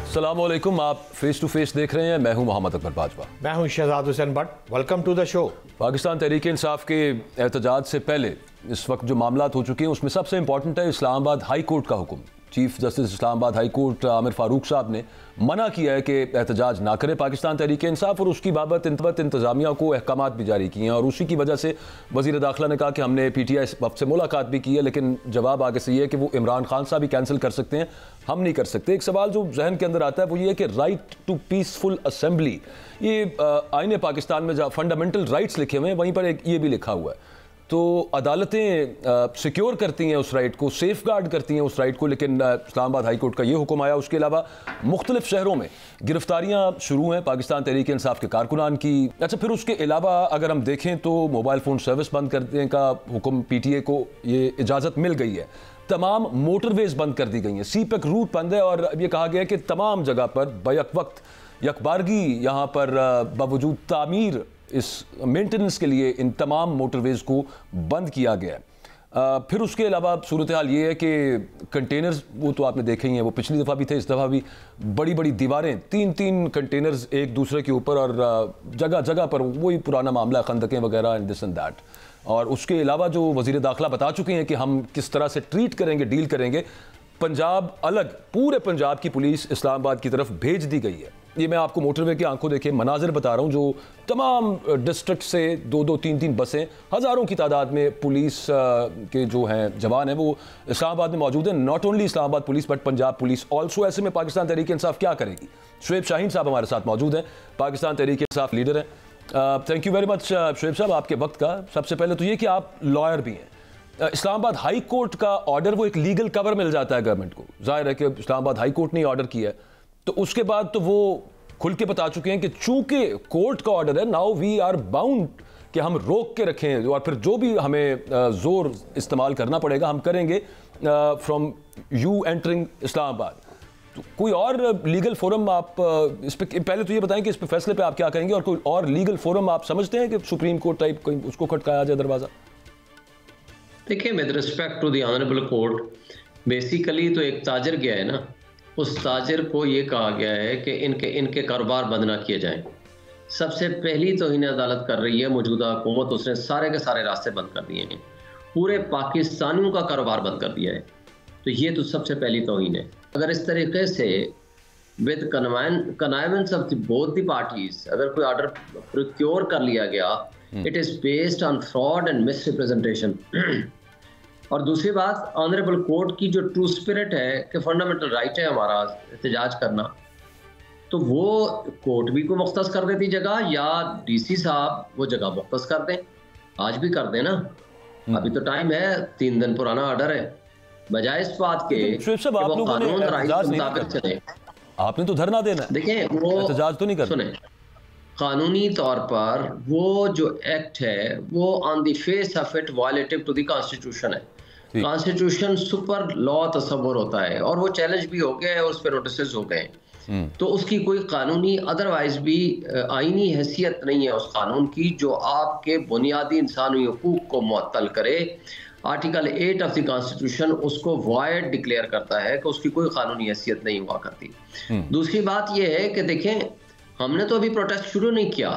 अस्सलामुअलैकुम, आप face to face देख रहे हैं। मैं हूं मोहम्मद अकबर बाजवा। मैं हूं Shahzad Hussain Bhatt. Welcome to the show. Pakistan Tehreek Insaf के एहतजाज से पहले इस वक्त जो मामलात हो चुके हैं उसमें सबसे इंपॉर्टेंट है इस्लामाबाद हाई कोर्ट का हुक्म। Chief justice Islamabad high court Aamir Farooq साहब ने मना किया है कि एहतजाज ना करे पाकिस्तान तहरीक इंसाफ, और उसकी बाबत इंतज़ामिया को अहकामात भी जारी किए हैं। और उसी की वजह से वज़ीर दाखिला ने कहा कि हमने PTI वक्त से मुलाकात भी की है, लेकिन जवाब आगे से ये है कि वो इमरान खान साहब भी कैंसिल कर सकते हैं, हम नहीं कर सकते। एक सवाल जो जहन के अंदर आता है वो ये है कि राइट टू पीसफुल असेंबली, ये आईने पाकिस्तान में जहाँ फंडामेंटल राइट्स लिखे हुए हैं वहीं पर एक ये भी लिखा हुआ है। तो अदालतें सिक्योर करती हैं उस राइट को, सेफ गार्ड करती हैं उस राइट को, लेकिन इस्लामाबाद हाई कोर्ट का ये हुक्म आया। उसके अलावा मुख्तलिफ शहरों में गिरफ्तारियां शुरू हैं पाकिस्तान तहरीक इंसाफ के कारकुनान की। अच्छा, फिर उसके अलावा अगर हम देखें तो मोबाइल फ़ोन सर्विस बंद करने का हुक्म PTA को ये इजाज़त मिल गई है। तमाम मोटरवेज बंद कर दी गई हैं, CPEC रूट बंद है, और अब ये कहा गया है कि तमाम जगह पर बैक वक्त यकबारगी यहाँ पर बावजूद तामीर इस मेंटेनेंस के लिए इन तमाम मोटरवेज को बंद किया गया है। फिर उसके अलावा सूरत हाल ये है कि कंटेनर्स, वो तो आपने देखे ही हैं, वो पिछली दफ़ा भी थे, इस दफ़ा भी बड़ी बड़ी दीवारें, 3-3 कंटेनर्स एक दूसरे के ऊपर, और जगह जगह पर वही पुराना मामला, खंदकें वगैरह एंड दिस एंड दैट। और उसके अलावा जो वज़ीर दाखिला बता चुके हैं कि हम किस तरह से ट्रीट करेंगे, डील करेंगे। पंजाब अलग, पूरे पंजाब की पुलिस इस्लामाबाद की तरफ भेज दी गई है। ये मैं आपको मोटरवे की आंखों देखे मनाजिर बता रहा हूँ, जो तमाम डिस्ट्रिक्ट से 2-2, 3-3 बसें, हज़ारों की तादाद में पुलिस के जो हैं जवान हैं वो इस्लामाबाद में मौजूद हैं। Not only Islamabad police but Punjab police also. ऐसे में पाकिस्तान तहरीक इंसाफ क्या करेगी? शुएब शाहीन साहब हमारे साथ मौजूद हैं, पाकिस्तान तहरीक इंसाफ लीडर हैं। Thank you very much Shoaib साहब आपके वक्त का। सबसे पहले तो ये कि आप लॉयर भी हैं। इस्लामाबाद हाई कोर्ट का ऑर्डर, वो एक लीगल कवर मिल जाता है गवर्नमेंट को। जाहिर है कि इस्लामाबाद हाई कोर्ट ने ऑर्डर किया है, तो उसके बाद तो वो खुल के बता चुके हैं कि चूंकि कोर्ट का ऑर्डर है, नाउ वी आर बाउंड कि हम रोक के रखें, और फिर जो भी हमें जोर इस्तेमाल करना पड़ेगा हम करेंगे फ्रॉम यू एंटरिंग इस्लामाबाद। तो कोई और लीगल फोरम आप इस पे, पहले तो ये बताएं कि इस पे फैसले पे आप क्या करेंगे, और कोई और लीगल फोरम आप समझते हैं कि सुप्रीम कोर्ट टाइप कोई उसको खटकाया जाए दरवाजा? देखिए, with respect to the honourable court, basically तो एक ताजर गया है ना, उस ताजर को ये कहा गया है कि इनके कारोबार बंद ना किए जाएं। सबसे पहली तौहीन अदालत कर रही है मौजूदा हुकूमत, उसने सारे के सारे रास्ते बंद कर दिए हैं, पूरे पाकिस्तानियों का कारोबार बंद कर दिया है। तो ये तो सबसे पहली तौहीन है। अगर इस तरीके से with connivance of both the parties अगर कोई ऑर्डर प्रोक्योर कर लिया गया, it is based on fraud and misrepresentation. और दूसरी बात, ऑनरेबल कोर्ट की जो ट्रू स्पिरिट है कि फंडामेंटल राइट है हमारा एहतजाज करना, तो वो कोर्ट भी को मुख्तस कर देती जगह, या DC साहब वो जगह मुख्तस कर दें। आज भी कर दें ना, अभी तो टाइम है, 3 दिन पुराना ऑर्डर है, बजाय इस बात के वो कानून राइट के मुताबिक चले। आपने तो धरना देना है, देखिए वो एहतजाज तो नहीं करना। सुने, कानूनी तौर पर वो जो एक्ट है वो on the face of it violative to the constitution है। कॉन्स्टिट्यूशन सुपर लॉ तस्वर होता है, और वो चैलेंज भी हो गया है, उस पर नोटिस हो गए। तो उसकी कोई कानूनी अदरवाइज भी आईनी हैसियत नहीं है उस कानून की जो आपके बुनियादी इंसानी हुकूक को मुअत्तल करे। आर्टिकल 8 ऑफ द कॉन्स्टिट्यूशन उसको वॉइड डिक्लेयर करता है कि उसकी कोई कानूनी हैसियत नहीं हुआ करती। दूसरी बात यह है कि देखें, हमने तो अभी प्रोटेस्ट शुरू नहीं किया,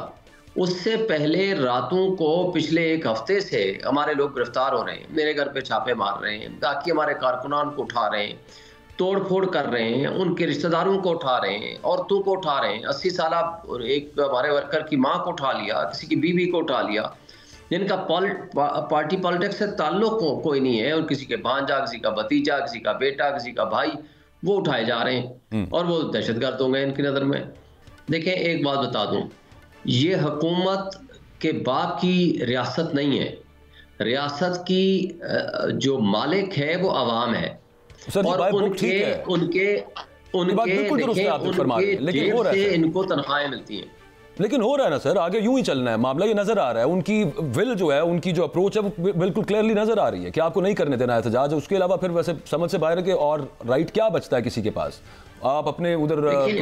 उससे पहले रातों को पिछले 1 हफ्ते से हमारे लोग गिरफ्तार हो रहे हैं, मेरे घर पे छापे मार रहे हैं, ताकि हमारे कारकुनान को उठा रहे हैं, तोड़ फोड़ कर रहे हैं, उनके रिश्तेदारों को उठा रहे हैं, औरतों को उठा रहे हैं। 80 साल एक हमारे वर्कर की माँ को उठा लिया, किसी की बीवी को उठा लिया, जिनका पार्टी पॉलिटिक्स से ताल्लुक कोई नहीं है, और किसी के भांजा, किसी का भतीजा, किसी का बेटा, किसी का भाई, वो उठाए जा रहे हैं, और वो दहशतगर्द होंगे इनकी नज़र में। देखें, एक बात बता दूं, ये हुकूमत के बाप की रियासत नहीं है, रियासत की जो मालिक है वो अवाम है, और उनके जेब से इनको तनख्वाहें मिलती हैं। लेकिन हो रहा है ना सर, आगे यूं ही चलना है मामला, ये नजर आ रहा है। उनकी विल जो है, उनकी जो अप्रोच है वो बिल्कुल क्लियरली नजर आ रही है कि आपको नहीं करने देना एहतजाज। उसके अलावा फिर वैसे समझ से बाहर है कि और राइट क्या बचता है किसी के पास? आप अपने उधर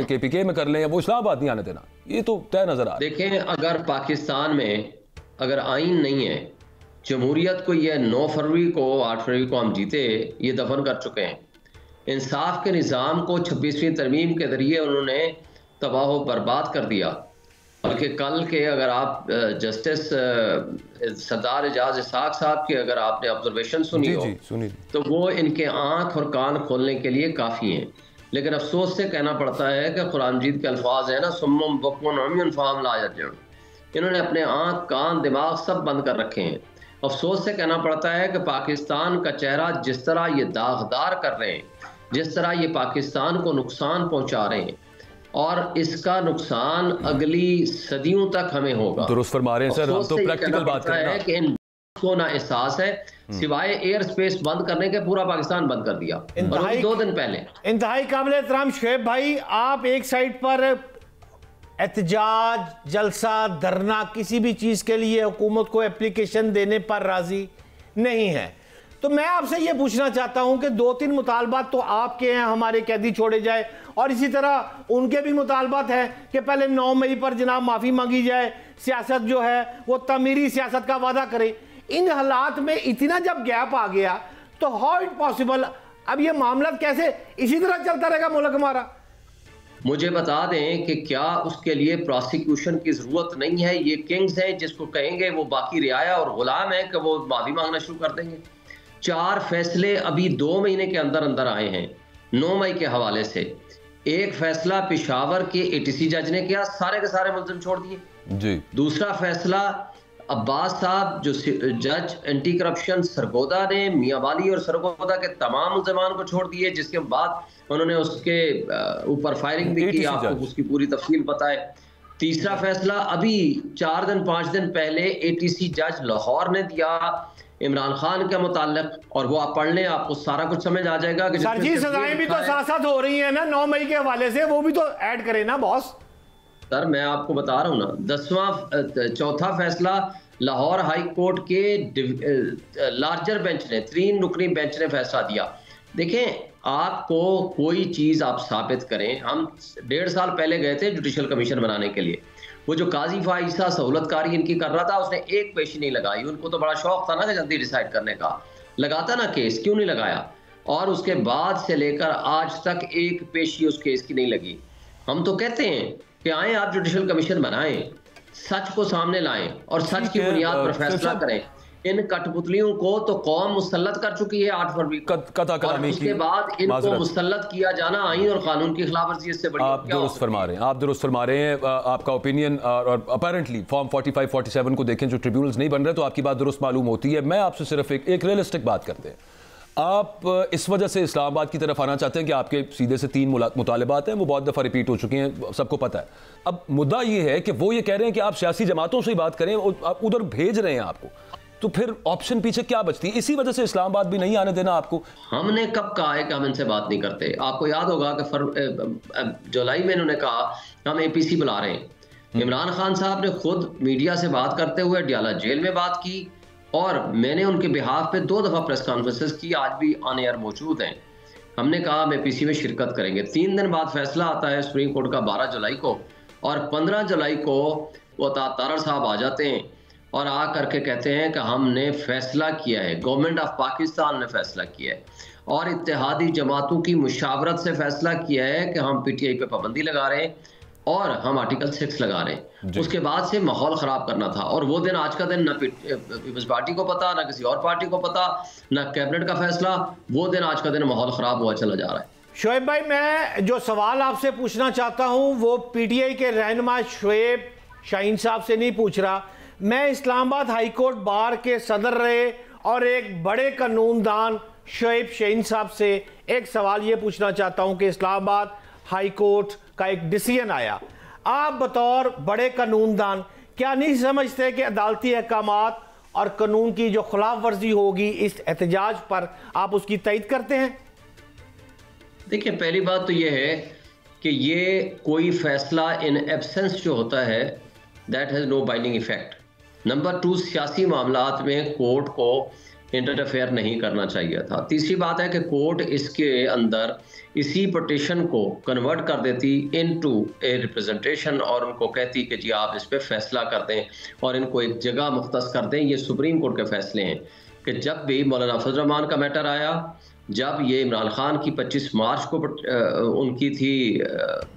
KPK में कर लें, वो इस्लामाबाद नहीं आने देना, ये तो तय नजर आ रहा है। देखें, अगर पाकिस्तान में अगर आइन नहीं है, जमहूरियत को, ये 9 फरवरी को 8 फरवरी को हम जीते, ये दफन कर चुके हैं। इंसाफ के निज़ाम को 26वीं तरमीम के ज़रिए उन्होंने तबाह बर्बाद कर दिया। बल्कि कल के अगर आप जस्टिस सरदार एजाज इसाक साहब की अगर आपने ऑब्जर्वेशन सुनी हो तो वो इनके आंख और कान खोलने के लिए काफ़ी हैं। लेकिन अफसोस से कहना पड़ता है कि कुरान मजीद के अल्फाज है ना, सुम्मुम बुक्मुन उम्युन फहम ला यरजिऊन, इन्होंने अपने आंख कान दिमाग सब बंद कर रखे हैं। अफसोस से कहना पड़ता है कि पाकिस्तान का चेहरा जिस तरह ये दागदार कर रहे हैं, जिस तरह ये पाकिस्तान को नुकसान पहुंचा रहे हैं, और इसका नुकसान अगली सदियों तक हमें होगा। दुरुस्त फरमा रहे हैं सर, हम तो प्रैक्टिकल बात कर रहे हैं कि इन को ना एहसास है, सिवाय एयर स्पेस बंद करने के पूरा पाकिस्तान बंद कर दिया, और 2 दिन पहले। इंतहाई काबिल एहतराम शुएब भाई, आप एक साइड पर एहतजाज, जलसा, धरना, किसी भी चीज के लिए हुकूमत को एप्लीकेशन देने पर राजी नहीं है, तो मैं आपसे यह पूछना चाहता हूं कि 2-3 मुतालबात तो आपके हैं, हमारे कैदी छोड़े जाए, और इसी तरह उनके भी मुतालबात हैं कि पहले 9 मई पर जनाब माफ़ी मांगी जाए, सियासत जो है वो तमीरी सियासत का वादा करे। इन हालात में इतना जब गैप आ गया तो हाउ इट पॉसिबल, अब ये मामला कैसे इसी तरह चलता रहेगा मुल्क हमारा? मुझे बता दें कि क्या उसके लिए प्रोसिक्यूशन की ज़रूरत नहीं है? ये किंग्स हैं, जिसको कहेंगे वो बाकी रियाया और गुलाम है कि वो माफ़ी मांगना शुरू कर देंगे। 4 फैसले अभी 2 महीने के अंदर अंदर आए हैं 9 मई के हवाले से। एक फैसला पेशावर के ATC जज ने किया, सारे के सारे मुलजिम छोड़ दिए जी। दूसरा फैसला अब्बास साहब जो जज एंटी करप्शन सरगोदा ने मियां वाली और सरगोदा के तमाम मुलजमान को छोड़ दिए, जिसके बाद उन्होंने उसके ऊपर फायरिंग भी की, आपको उसकी पूरी तफसील पता है। तीसरा फैसला अभी 4 दिन 5 दिन पहले ATC जज लाहौर ने दिया इमरान खान के मुताल्लिक, और वो आप पढ़ लें, आपको सारा कुछ समझ आ जाएगा कि सर जी सजाएं भी तो साथ साथ हो रही है ना 9 मई के हवाले से, वो भी तो ऐड करें ना बॉस। सर मैं आपको बता रहा हूँ ना, चौथा फैसला लाहौर हाई कोर्ट के लार्जर बेंच ने, 3 रुकनी बेंच ने फैसला दिया। देखें, आपको कोई चीज़ आप साबित करें, हम 1.5 साल पहले गए थे जुडिशल कमीशन बनाने के लिए, वो जो काजी फाइसा सहूलतकारी इनकी कर रहा था उसने एक पेशी नहीं लगाई। उनको तो बड़ा शौक था ना कि जल्दी डिसाइड करने का, लगाता ना केस, क्यों नहीं लगाया? और उसके बाद से लेकर आज तक एक पेशी उस केस की नहीं लगी। हम तो कहते हैं कि आए आप जुडिशल कमीशन बनाएं, सच को सामने लाएं और सच की बुनियाद पर फैसला करें। इन कठपुतलियों को तो कौम मुसल्लत कर चुकी है 8 फरवरी को, और उसके बाद इनको मुसल्लत किया जाना आईन और कानून की खिलाफवर्जी इससे बड़ी। आप दुरुस्त फरमा रहे हैं, आप दुरुस्त फरमा रहे हैं। आपका ओपिनियन और अपेरेंटली फॉर्म 45-47 को देखें, जो ट्रिब्यूनल्स नहीं बन रहे, तो आपकी बात दुरुस्त मालूम होती है। मैं आपसे सिर्फ एक रियलिस्टिक बात करते हैं। आप इस वजह से इस्लामाबाद की तरफ आना चाहते हैं कि आपके सीधे से 3 मुतालबात हैं, वो बहुत दफ़ा रिपीट हो चुके हैं, सबको पता है। अब मुद्दा ये है कि वो ये कह रहे हैं कि आप सियासी जमातों से ही बात करें, आप उधर भेज रहे हैं आपको, तो फिर ऑप्शन पीछे क्या बचती है? इसी वजह से इस्लामाबाद भी नहीं आने देना आपको। हमने कब कहा है कि हम इनसे बात नहीं करते? आपको याद होगा कि जुलाई में इन्होंने कहा हम APC बुला रहे हैं। इमरान खान साहब ने खुद मीडिया से बात करते हुए डियाला जेल में बात की, और मैंने उनके बिहाफ पे 2 दफ़ा प्रेस कॉन्फ्रेंसेस की, आज भी ऑन एयर मौजूद हैं। हमने कहा हम APC में शिरकत करेंगे। 3 दिन बाद फैसला आता है सुप्रीम कोर्ट का 12 जुलाई को, और 15 जुलाई को वो तारड़ साहब आ जाते हैं और आ करके कहते हैं कि हमने फैसला किया है, गवर्नमेंट ऑफ पाकिस्तान ने फैसला किया है और इत्तेहादी जमातों की मुशावरत से फैसला किया है कि हम PTI पे पाबंदी लगा रहे हैं और हम आर्टिकल 6 लगा रहे हैं। उसके बाद से माहौल ख़राब करना था, और वो दिन आज का दिन ना पीपल्स पार्टी को पता, ना किसी और पार्टी को पता, ना कैबिनेट का फैसला, वो दिन आज का दिन माहौल ख़राब हुआ चला जा रहा है। शुएब भाई, मैं जो सवाल आपसे पूछना चाहता हूँ वो PTI के रहनुमा शुएब शाहीन साहब से नहीं पूछ रहा, मैं इस्लामाबाद हाई कोर्ट बार के सदर रहे और एक बड़े कानूनदान शुएब शाहीन साहब से एक सवाल ये पूछना चाहता हूँ कि इस्लामाबाद हाई कोर्ट का एक डिसीजन आया, आप बतौर बड़े कानूनदान क्या नहीं समझते कि अदालती अहकामात और कानून की जो खिलाफ वर्जी होगी इस एहतजाज पर, आप उसकी तईद करते हैं? देखिए, पहली बात तो ये है कि ये कोई फैसला इन एब्सेंस जो होता है that has no binding effect. Number 2, सियासी मामलात में कोर्ट को इंटरफेयर नहीं करना चाहिए था। तीसरी बात है कि कोर्ट इसके अंदर इसी पटिशन को कन्वर्ट कर देती इनटू ए रिप्रेजेंटेशन और उनको कहती कि जी आप इस पर फैसला कर दें और इनको एक जगह मुख्तस कर दें। ये सुप्रीम कोर्ट के फैसले हैं। कि जब भी मौलाना फजल रहमान का मैटर आया, जब ये इमरान खान की 25 मार्च को उनकी थी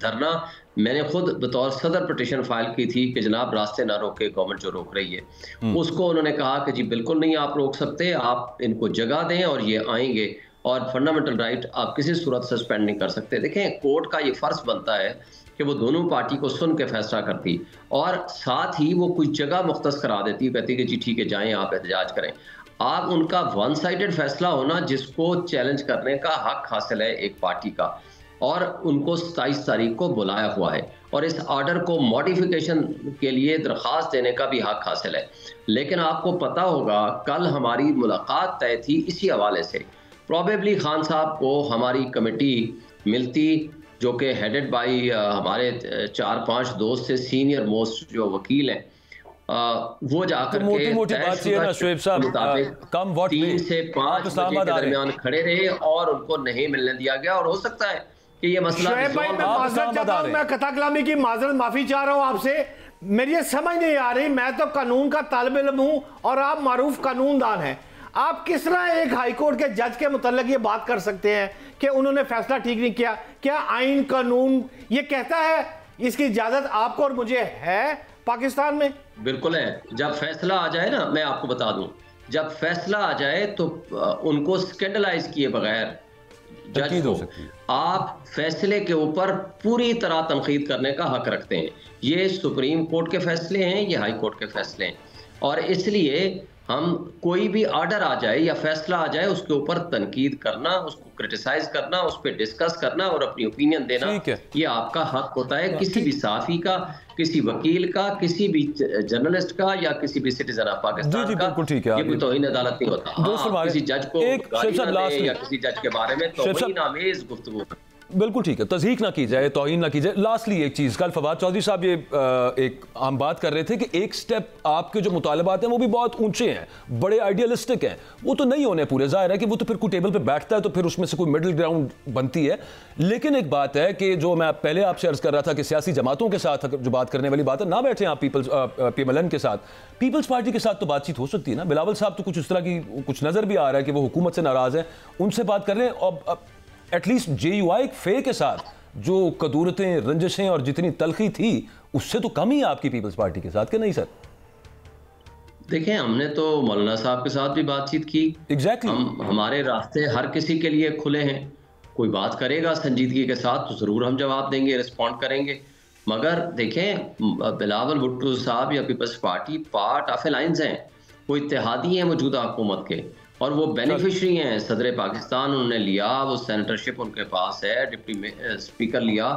धरना, मैंने खुद बतौर सदर पिटीशन फाइल की थी कि जनाब रास्ते ना रोके, गवर्नमेंट जो रोक रही है। उसको उन्होंने कहा कि जी बिल्कुल नहीं आप रोक सकते, आप इनको जगह दें और ये आएंगे, और फंडामेंटल राइट आप किसी सूरत सस्पेंड नहीं कर सकते। देखें, कोर्ट का ये फ़र्ज बनता है कि वो दोनों पार्टी को सुन के फैसला करती, और साथ ही वो कुछ जगह मुख्तस करा देती, कहती कि जी ठीक है जाएं आप एहतजाज करें। आप उनका वन साइडेड फैसला होना, जिसको चैलेंज करने का हक हासिल है एक पार्टी का, और उनको 27 तारीख को बुलाया हुआ है, और इस ऑर्डर को मॉडिफिकेशन के लिए दरख्वास्त देने का भी हक हासिल है। लेकिन आपको पता होगा कल हमारी मुलाकात तय थी इसी हवाले से। प्रॉबेबली खान साहब को हमारी कमेटी मिलती, जो कि हेडेड बाई हमारे 4-5 दोस्त से सीनियर मोस्ट जो वकील हैं, वो जाकर मोटी बात है ना शुएब साहब, कम वोट 3 से 5 बजे के दरमियान खड़े रहे और उनको नहीं मिलने दिया गया। और हो सकता है कि ये मसला मैं कथा कलामी की माजरत माफी चाह रहा हूं आपसे, मेरी ये समझ नहीं आ रही। मैं तो कानून का तालिब इल्म हूं और आप मारूफ कानूनदान हैं। आप किस तरह एक हाईकोर्ट के जज के मुतल्लिक ये बात कर सकते हैं कि उन्होंने फैसला ठीक नहीं किया? क्या आइन कानून ये कहता है, इसकी इजाजत आपको और मुझे है पाकिस्तान में? बिल्कुल है। जब फैसला आ जाए ना, मैं आपको बता दूं, जब फैसला आ जाए तो उनको स्कैंडलाइज किए बगैर जज को आप फैसले के ऊपर पूरी तरह तनकीद करने का हक रखते हैं। ये सुप्रीम कोर्ट के फैसले हैं, ये हाई कोर्ट के फैसले हैं, और इसलिए हम कोई भी ऑर्डर आ जाए या फैसला आ जाए उसके ऊपर तनकीद करना, उसको क्रिटिसाइज करना, उस पर डिस्कस करना और अपनी ओपिनियन देना, ये आपका हक होता है। किसी भी सहाफ़ी का, किसी वकील का, किसी भी जर्नलिस्ट का या किसी भी सिटीजन ऑफ पाकिस्तान का, ये कोई तौहीन अदालत नहीं होता। किसी जज को गाली ना दे या किसी जज के बारे में तौहीन आमेज गुफ्तगू, बिल्कुल ठीक है, तज़हीक ना की जाए, तौहीन ना की जाए। लास्टली एक चीज़, कल फवाद चौधरी साहब ये एक हम बात कर रहे थे कि एक स्टेप आपके जो मुतालबात हैं वो भी बहुत ऊंचे हैं, बड़े आइडियलिस्टिक हैं, वो तो नहीं होने पूरे। ज़ाहिर है कि वो तो फिर कोई टेबल पे बैठता है तो फिर उसमें से कोई मिडिल ग्राउंड बनती है। लेकिन एक बात है कि जो मैं पहले आपसे अर्ज़ कर रहा था कि सियासी जमातों के साथ जो बात करने वाली बात है, ना बैठे आप PMLN के साथ, पीपल्स पार्टी के साथ तो बातचीत हो सकती है ना। बिलावल साहब तो कुछ इस तरह की कुछ नज़र भी आ रहा है कि वो हुकूमत से नाराज़ है, उनसे बात कर लें। और एटलीस्ट JUI फे के साथ जो कदूरतें, रंजिशें और जितनी तलखी थी उससे तो कम ही आपकी पीपल्स पार्टी के साथ, कि नहीं सर? देखें, हमने तो मौलाना साहब के साथ भी बातचीत की। एग्जैक्टली हमारे रास्ते हर किसी के लिए खुले हैं। कोई बात करेगा संजीदगी के साथ तो ज़रूर हम जवाब देंगे, रिस्पॉन्ड करेंगे। मगर देखें, बिलावल भुट्टो साहब या Peoples Party part of alliance हैं, वो इत्तेहादी हैं मौजूदा हुकूमत के, और वो बेनिफिशरी हैं। सदर पाकिस्तान उन्होंने लिया, वो सेनेटरशिप उनके पास है, डिप्टी स्पीकर लिया,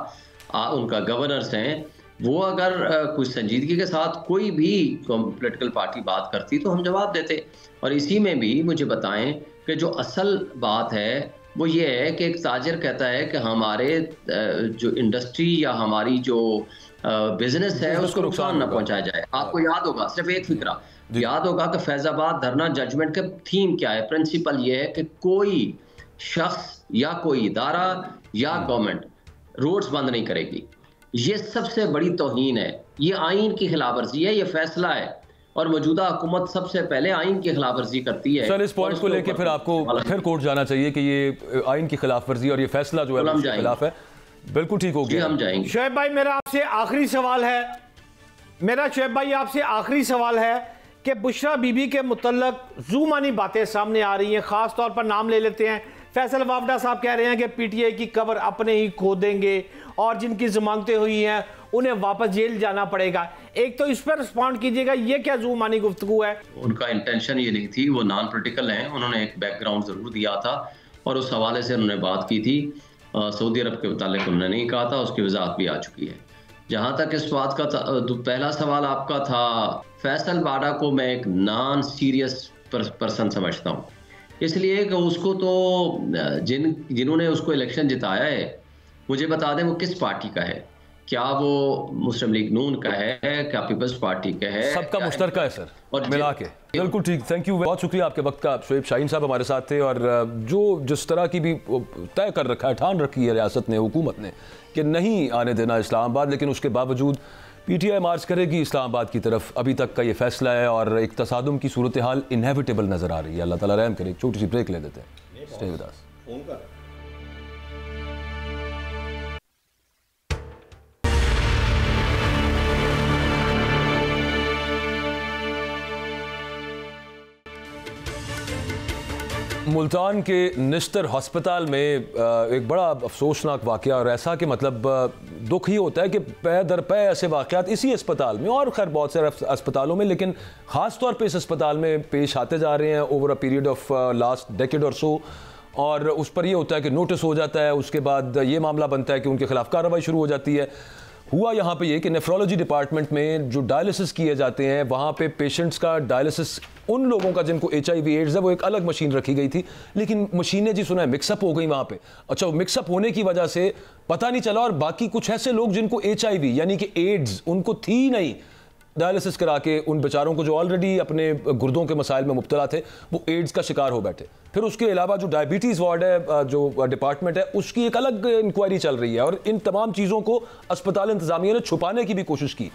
उनका गवर्नर्स हैं। वो अगर कुछ संजीदगी के साथ कोई भी पॉलिटिकल पार्टी बात करती तो हम जवाब देते। और इसी में भी मुझे बताएं कि जो असल बात है वो ये है कि एक ताजिर कहता है कि हमारे जो इंडस्ट्री या हमारी जो बिजनेस है उसको नुकसान ना पहुंचाया जाए। आपको याद होगा, सिर्फ एक फिक्रा याद होगा कि फैजाबाद धरना जजमेंट का थीम क्या है, प्रिंसिपल ये है कि कोई शख्स या कोई इदारा या गवर्नमेंट रोड्स बंद नहीं करेगी। ये सबसे बड़ी तौहीन है, ये आइन की खिलाफवर्जी है, ये फैसला है, और मौजूदा हुकूमत सबसे पहले आइन की खिलाफवर्जी करती है। सर, इस पॉइंट को लेकर फिर आपको फिर कोर्ट जाना चाहिए कि ये आइन की खिलाफवर्जी और ये फैसला जो है उसके खिलाफ है। बिल्कुल ठीक हो गया, हम जाएंगे। शुएब भाई, मेरा आपसे आखिरी सवाल है, शुएब भाई आपसे आखिरी सवाल है कि बुशरा बीबी के मुतल्लक ज़ूमानी बातें सामने आ रही हैं, ख़ास तौर पर नाम ले लेते हैं। फैसल वावडा साहब कह रहे हैं कि PTI की कब्र अपने ही खो देंगे और जिनकी जमानतें हुई हैं उन्हें वापस जेल जाना पड़ेगा। एक तो इस पर रिस्पॉन्ड कीजिएगा, ये क्या ज़ूमानी गुफ्तगू है? उनका इंटेंशन ये नहीं थी, वो नॉन पॉलिटिकल हैं, उन्होंने एक बैकग्राउंड ज़रूर दिया था और उस हवाले से उन्होंने बात की थी। सऊदी अरब के मुतालिक उन्होंने नहीं कहा था, उसकी वजाहत भी आ चुकी है। जहाँ तक इस बात का पहला सवाल आपका था, फैसल वाडा को मैं एक नॉन सीरियस पर्सन समझता हूँ, इसलिए कि उसको तो जिन्होंने उसको इलेक्शन जिताया है, मुझे बता दें वो किस पार्टी का है, क्या वो मुस्लिम लीग नून का है, क्या पीपल्स पार्टी का है, सबका मुश्तरका है सर, और मिला के। बिल्कुल ठीक, थैंक यू, बहुत शुक्रिया आपके वक्त का। शुएब शाहीन साहब हमारे साथ थे, और जो जिस तरह की भी तय कर रखा है, ठान रखी है रियासत ने, हुकूमत ने, कि नहीं आने देना इस्लामाबाद, लेकिन उसके बावजूद PTI मार्च करेगी इस्लामाबाद की तरफ, अभी तक का ये फैसला है और एक तसादुम की सूरत हाल इनएविटेबल नज़र आ रही है। अल्लाह ताला रहम करे। एक छोटी सी ब्रेक ले लेते हैं। Stay with us. मुल्तान के निश्तर हस्पताल में एक बड़ा अफसोसनाक वाक़या, और ऐसा कि मतलब दुख ही होता है कि पै दर पै ऐसे वाक़यात इसी अस्पताल में और खैर बहुत सारे अस्पतालों में, लेकिन ख़ास तौर पे इस अस्पताल में पेश आते जा रहे हैं over a period of last decade और सो। और उस पर यह होता है कि नोटिस हो जाता है, उसके बाद ये मामला बनता है कि उनके खिलाफ कार्रवाई शुरू हो जाती है। हुआ यहाँ पे ये कि नेफ्रोलॉजी डिपार्टमेंट में जो डायलिसिस किए जाते हैं, वहाँ पे पेशेंट्स का डायलिसिस, उन लोगों का जिनको HIV एड्स है, वो एक अलग मशीन रखी गई थी, लेकिन मशीनें जी सुना है मिक्सअप हो गई वहाँ पे। अच्छा, मिक्सअप होने की वजह से पता नहीं चला, और बाकी कुछ ऐसे लोग जिनको HIV यानी कि एड्स उनको थी नहीं, डायलिसिस करा के उन बेचारों को जो ऑलरेडी अपने गुर्दों के मसाइल में मुब्तला थे, वो एड्स का शिकार हो बैठे। फिर उसके अलावा जो डायबिटीज़ वार्ड है, जो डिपार्टमेंट है, उसकी एक अलग इंक्वायरी चल रही है, और इन तमाम चीज़ों को अस्पताल इंतज़ामिया ने छुपाने की भी कोशिश की।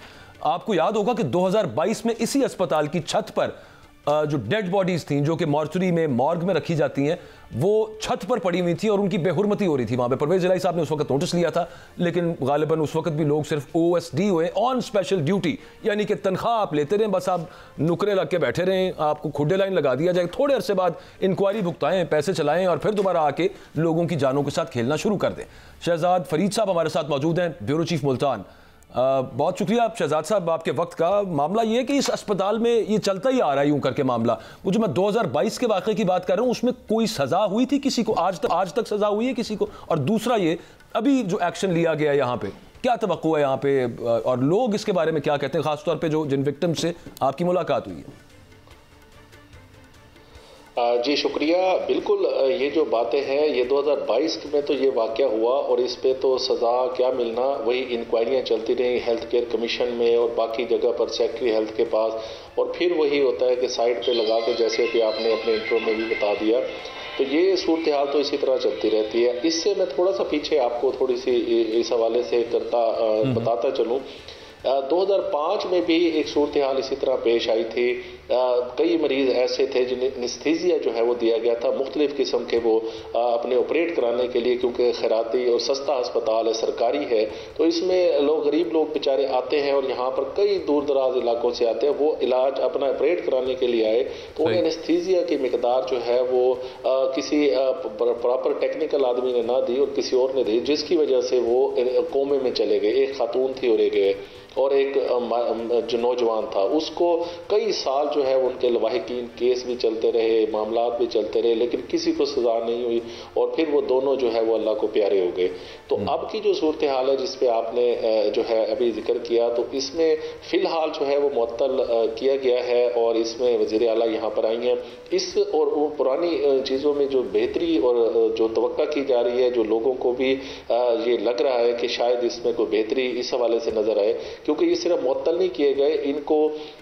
आपको याद होगा कि 2022 में इसी अस्पताल की छत पर जो डेड बॉडीज़ थी, जो कि मॉर्चरी में, मॉर्ग में रखी जाती हैं, वो छत पर पड़ी हुई थी और उनकी बेहुरमती हो रही थी वहाँ पे। परवेज़ इलाही साहब ने उस वक्त नोटिस लिया था, लेकिन गालिबन उस वक्त भी लोग सिर्फ OSD हुए, ऑन स्पेशल ड्यूटी, यानी कि तनख्वाह आप लेते रहें, बस आप नुकरे लग के बैठे रहें, आपको खुडे लाइन लगा दिया जाए, थोड़े अरसे बाद इंक्वायरी भुगताएं, पैसे चलाएं और फिर दोबारा आके लोगों की जानों के साथ खेलना शुरू कर दें। शहजाद फरीद साहब हमारे साथ मौजूद हैं, ब्यूरो चीफ मुल्तान। बहुत शुक्रिया आप शहजाद साहब आपके वक्त का। मामला ये है कि इस अस्पताल में ये चलता ही आ रहा है यूं करके मामला। वो जो मैं 2022 के वाक़े की बात कर रहा हूँ, उसमें कोई सज़ा हुई थी किसी को? आज तक सज़ा हुई है किसी को? और दूसरा ये अभी जो एक्शन लिया गया है यहाँ पे, क्या तवक्को है यहाँ पे, और लोग इसके बारे में क्या कहते हैं, खासतौर पर जो जिन विक्टिम से आपकी मुलाकात हुई है? जी शुक्रिया। बिल्कुल, ये जो बातें हैं, ये 2022 में तो ये वाक़या हुआ और इस पे तो सज़ा क्या मिलना, वही इंक्वायरियाँ चलती रही हेल्थ केयर कमीशन में और बाकी जगह पर सेक्रेटरी हेल्थ के पास, और फिर वही होता है कि साइड पे लगा के, जैसे कि आपने अपने इंट्रो में भी बता दिया, तो ये सूरत हाल तो इसी तरह चलती रहती है। इससे मैं थोड़ा सा पीछे आपको थोड़ी सी इस हवाले से बताता चलूँ। 2005 में भी एक सूरत हाल इसी तरह पेश आई थी। कई मरीज ऐसे थे जिन्हें एनेस्थीसिया जो है वो दिया गया था, मुख्तलिफ किस्म के, वो अपने ऑपरेट कराने के लिए, क्योंकि खैराती और सस्ता अस्पताल है, सरकारी है, तो इसमें लोग, गरीब लोग बेचारे आते हैं और यहाँ पर कई दूर दराज इलाकों से आते हैं, वो इलाज अपना ऑपरेट कराने के लिए आए, तो उन्हें एनेस्थीसिया की मिकदार जो है वो किसी प्रॉपर टेक्निकल आदमी ने ना दी और किसी और ने दी, जिसकी वजह से वो कोमे में चले गए। एक खातून थी और एक जो नौजवान था, उसको कई साल जो है उनके लवाहिकीन केस भी चलते रहे, मामलात भी चलते रहे, लेकिन किसी को सजा नहीं हुई, और फिर वो दोनों जो है वो अल्लाह को प्यारे हो गए। तो अब की जो सूरत हाल है जिस पे आपने जो है अभी जिक्र किया, तो इसमें फिलहाल जो है वो मुअत्तल किया गया है और इसमें वज़ीर आला यहाँ पर आई हैं। इस और वो पुरानी चीज़ों में जो बेहतरी और जो तवक्का की जा रही है, जो लोगों को भी ये लग रहा है कि शायद इसमें कोई बेहतरी इस हवाले से नज़र आए, क्योंकि ये सिर्फ मुअत्तल नहीं किए गए, इनको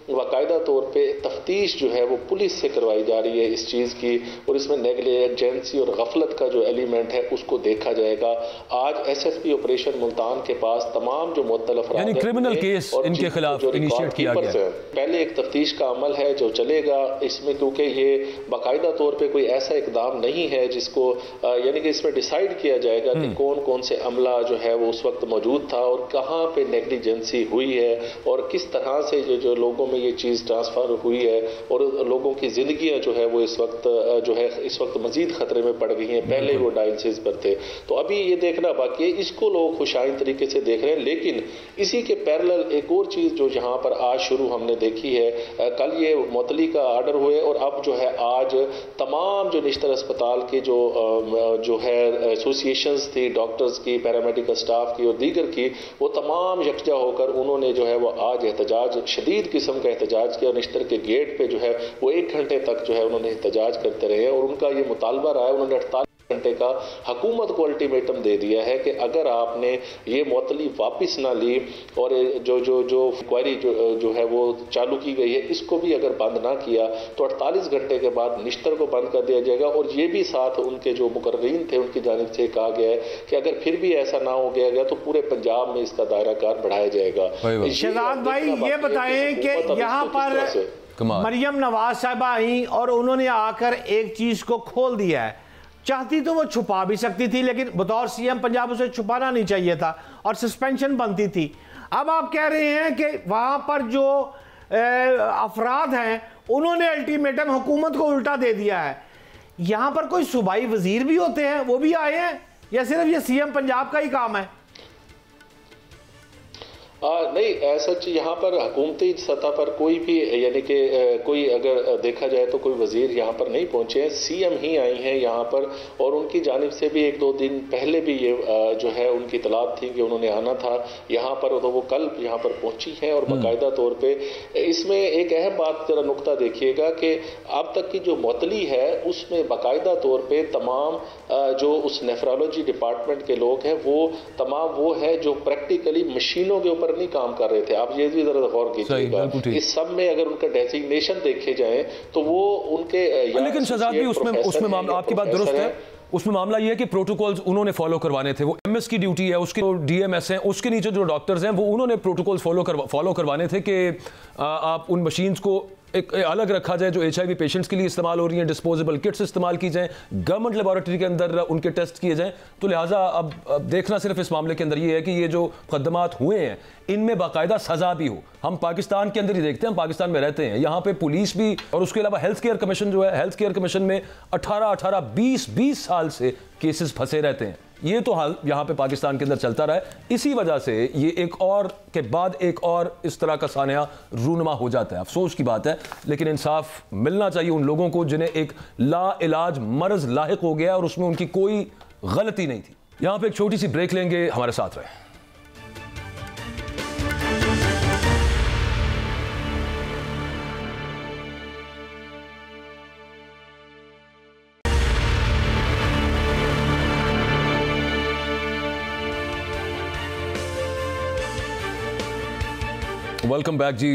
बाकायदा तौर पे तफ्तीश जो है वो पुलिस से करवाई जा रही है इस चीज़ की, और इसमें नेग्लिजेंसी और गफलत का जो एलिमेंट है उसको देखा जाएगा। आज SSP ऑपरेशन मुल्तान के पास तमाम जो मुअत्तल अफराद यानी क्रिमिनल केस इनके खिलाफ इनिशिएट किया गया है। पहले एक तफ्तीश का अमल है जो चलेगा इसमें, क्योंकि ये बाकायदा तौर पे कोई ऐसा इकदाम नहीं है जिसको यानी कि इसमें डिसाइड किया जाएगा कि कौन कौन से अमला जो है वो उस वक्त मौजूद था और कहाँ पे नेग्लिजेंसी हुई है और किस तरह से जो लोगों में ये चीज़ ट्रांसफर हुई है, और लोगों की जिंदगियां जो है वो इस वक्त मजीद खतरे में पड़ गई हैं। पहले वो डायलिसिस पर थे, तो अभी ये देखना बाकी है, इसको लोग खुशाइन तरीके से देख रहे हैं। लेकिन इसी के पैरेलल एक और चीज़ जो यहाँ पर आज शुरू हमने देखी है, कल ये मुअत्तली का आर्डर हुए और अब जो है आज तमाम जो निश्तर अस्पताल के जो है एसोसिएशंस थी, डॉक्टर्स की, पैरामेडिकल स्टाफ की और दीगर की, वो तमाम यकजा होकर उन्होंने जो है वो आज एहतजाज, शदीद किस्म का एहतजाज किया। निश्तर के गेट पे जो है वो 1 घंटे तक जो है उन्होंने एहतजाज करते रहे और उनका ये मुतालबा रहा है, उन्होंने 48 घंटे का हुकूमत को अल्टीमेटम दे दिया है कि अगर आपने ये मुअत्तली वापस ना ली और जो इंक्वायरी जो है वो चालू की गई है इसको भी अगर बंद ना किया तो 48 घंटे के बाद निश्तर को बंद कर दिया जाएगा। और ये भी साथ उनके जो मुकर्रीन थे उनकी जानिब से कहा गया है कि अगर फिर भी ऐसा ना हो गया तो पूरे पंजाब में इसका दायरा कार बढ़ाया जाएगा। शहजाद भाई ये बताएं कि यहाँ पर मरियम नवाज साहिबा आई और उन्होंने आकर एक चीज को खोल दिया है। चाहती तो वो छुपा भी सकती थी, लेकिन बतौर सीएम पंजाब उसे छुपाना नहीं चाहिए था और सस्पेंशन बनती थी। अब आप कह रहे हैं कि वहां पर जो अफराद हैं उन्होंने अल्टीमेटम हुकूमत को उल्टा दे दिया है। यहां पर कोई सूबाई वजीर भी होते हैं, वो भी आए हैं, या सिर्फ ये सीएम पंजाब का ही काम है? नहीं, ऐसा यहाँ पर हुकूमती सतह पर कोई भी यानी कि कोई अगर देखा जाए तो कोई वजीर यहाँ पर नहीं पहुंचे हैं, सीएम ही आई हैं यहाँ पर। और उनकी जानिब से भी 1-2 दिन पहले भी ये जो है उनकी इतलात थी कि उन्होंने आना था यहाँ पर, तो वो कल यहाँ पर पहुंची हैं। और बाकायदा तौर पे इसमें एक अहम बात जरा नुक्ता देखिएगा कि अब तक की जो मुअत्तली है उसमें बाकायदा तौर पर तमाम जो उस नेफ्रोलॉजी डिपार्टमेंट के लोग हैं वो तमाम वो है जो प्रैक्टिकली मशीनों के ऊपर नहीं काम कर रहे थे। आप ये भी जरा गौर कीजिएगा, इस सब में अगर उनका डेजिग्नेशन देखे जाए तो वो उनके, लेकिन शहजाद भी उसमें मामला, आपकी बात दुरुस्त है, उसमें मामला ये है कि प्रोटोकॉल्स उन्होंने फॉलो करवाने थे। वो एमएस की ड्यूटी है, उसके जो डीएमएस हैं, उसके नीचे जो डॉक्टर्स हैं वो उन्होंने प्रोटोकॉल्स फॉलो करवाने थे कि आप उन मशीन्स को एक अलग रखा जाए जो HIV पेशेंट्स के लिए इस्तेमाल हो रही हैं, डिस्पोजेबल किट्स इस्तेमाल की जाएं, गवर्नमेंट लेबोरेटरी के अंदर उनके टेस्ट किए जाएं। तो लिहाजा अब देखना सिर्फ इस मामले के अंदर ये है कि ये जो मुकदमात हुए हैं इनमें बाकायदा सजा भी हो। हम पाकिस्तान के अंदर ही देखते हैं, हम पाकिस्तान में रहते हैं, यहाँ पे पुलिस भी, और उसके अलावा हेल्थ केयर कमीशन जो है, हेल्थ केयर कमीशन में 18, 20 साल से केसेस फंसे रहते हैं। ये तो हाल यहाँ पे पाकिस्तान के अंदर चलता रहा है। इसी वजह से ये एक और के बाद एक और इस तरह का सानिया रूनुमा हो जाता है। अफसोस की बात है, लेकिन इंसाफ मिलना चाहिए उन लोगों को जिन्हें एक ला इलाज मर्ज लाहिक हो गया और उसमें उनकी कोई गलती नहीं थी। यहाँ पे एक छोटी सी ब्रेक लेंगे, हमारे साथ रहें। वेलकम बैक जी।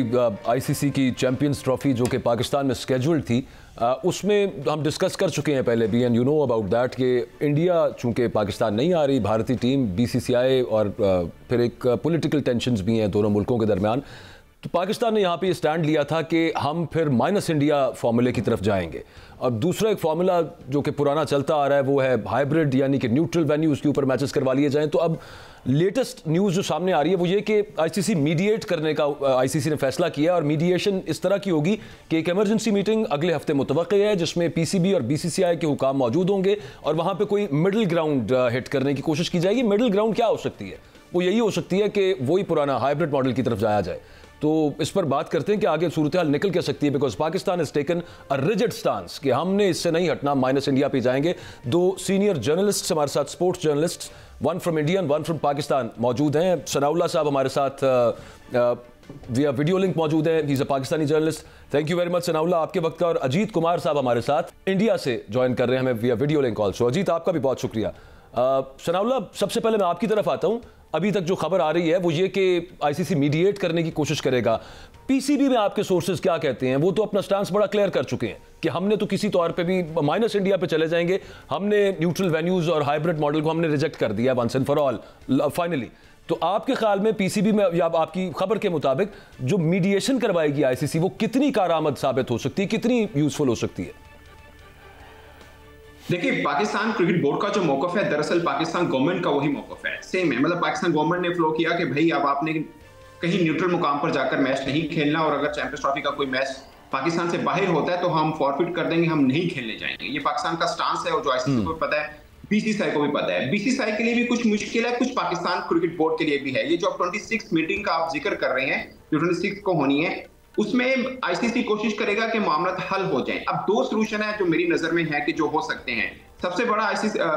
आईसीसी की चैंपियंस ट्रॉफी जो कि पाकिस्तान में स्केड्यूल्ड थी, उसमें हम डिस्कस कर चुके हैं पहले भी, and you know about that कि इंडिया चूंकि पाकिस्तान नहीं आ रही, भारतीय टीम, BCCI और फिर एक पॉलिटिकल टेंशन्स भी हैं दोनों मुल्कों के दरमियान, तो पाकिस्तान ने यहाँ पे स्टैंड लिया था कि हम फिर माइनस इंडिया फार्मूले की तरफ जाएंगे। और दूसरा एक फार्मूला जो कि पुराना चलता आ रहा है वो है हाइब्रिड, यानी कि न्यूट्रल वेन्यूज़ के ऊपर मैचेस करवा लिए जाएं। तो अब लेटेस्ट न्यूज़ जो सामने आ रही है वो ये कि आईसीसी मीडिएट करने का आईसीसी ने फैसला किया, और मीडिएशन इस तरह की होगी कि एक इमरजेंसी मीटिंग अगले हफ्ते मुतवक्की है जिसमें पीसीबी और बीसीसीआई के हुकाम मौजूद होंगे और वहाँ पे कोई मिडिल ग्राउंड हिट करने की कोशिश की जाएगी। मिडिल ग्राउंड क्या हो सकती है? वो यही हो सकती है कि वही पुराना हाइब्रिड मॉडल की तरफ जाया जाए। तो इस पर बात करते हैं कि आगे सूरत हाल निकल क्या सकती है, because Pakistan has taken a rigid stance कि हमने इससे नहीं हटना, माइनस इंडिया पे जाएंगे। दो सीनियर जर्नलिस्ट हमारे साथ, sports journalist, one from India one from Pakistan मौजूद हैं। सनाउल्लाह साहब हमारे साथ विया वीडियो लिंक मौजूद है, he is a Pakistani journalist. Thank you very much Sanaullah आपके वक्त का। और अजीत कुमार साहब हमारे साथ इंडिया से ज्वाइन कर रहे हैं हमें विया वीडियो लिंक ऑल्सो। अजीत आपका भी बहुत शुक्रिया। सनाउल्लाह, सबसे पहले मैं आपकी तरफ आता हूं। अभी तक जो खबर आ रही है वो ये कि आईसीसी मीडिएट करने की कोशिश करेगा। पीसीबी में आपके सोर्सेज क्या कहते हैं? वो तो अपना स्टांस बड़ा क्लियर कर चुके हैं कि हमने तो किसी तौर पे भी माइनस इंडिया पे चले जाएंगे, हमने न्यूट्रल वेन्यूज और हाइब्रिड मॉडल को हमने रिजेक्ट कर दिया once and for all finally. तो आपके ख्याल में पीसीबी में या आपकी खबर के मुताबिक जो मीडिएशन करवाएगी आईसीसी वो कितनी कारआमद साबित हो सकती है, कितनी यूजफुल हो सकती है? देखिए, पाकिस्तान क्रिकेट बोर्ड का जो मौकफ है दरअसल पाकिस्तान गवर्नमेंट का वही मौकफ है, सेम है। मतलब पाकिस्तान गवर्नमेंट ने फ्लो किया कि भाई अब आपने कहीं न्यूट्रल मुकाम पर जाकर मैच नहीं खेलना, और अगर चैंपियंस ट्रॉफी का कोई मैच पाकिस्तान से बाहर होता है तो हम फॉरफिट कर देंगे, हम नहीं खेलने जाएंगे। ये पाकिस्तान का स्टांस है और जो आईसीसी को पता है, बीसीसीआई को भी पता है। बीसीसीआई के लिए भी कुछ मुश्किल है, कुछ पाकिस्तान क्रिकेट बोर्ड के लिए भी है। ये जो 26 मीटिंग का आप जिक्र कर रहे हैं, जो 26 को होनी है, उसमें आईसीसी कोशिश करेगा कि मामला हल हो जाए। अब दो सॉल्यूशन है जो मेरी नजर में है कि जो हो सकते हैं। सबसे बड़ा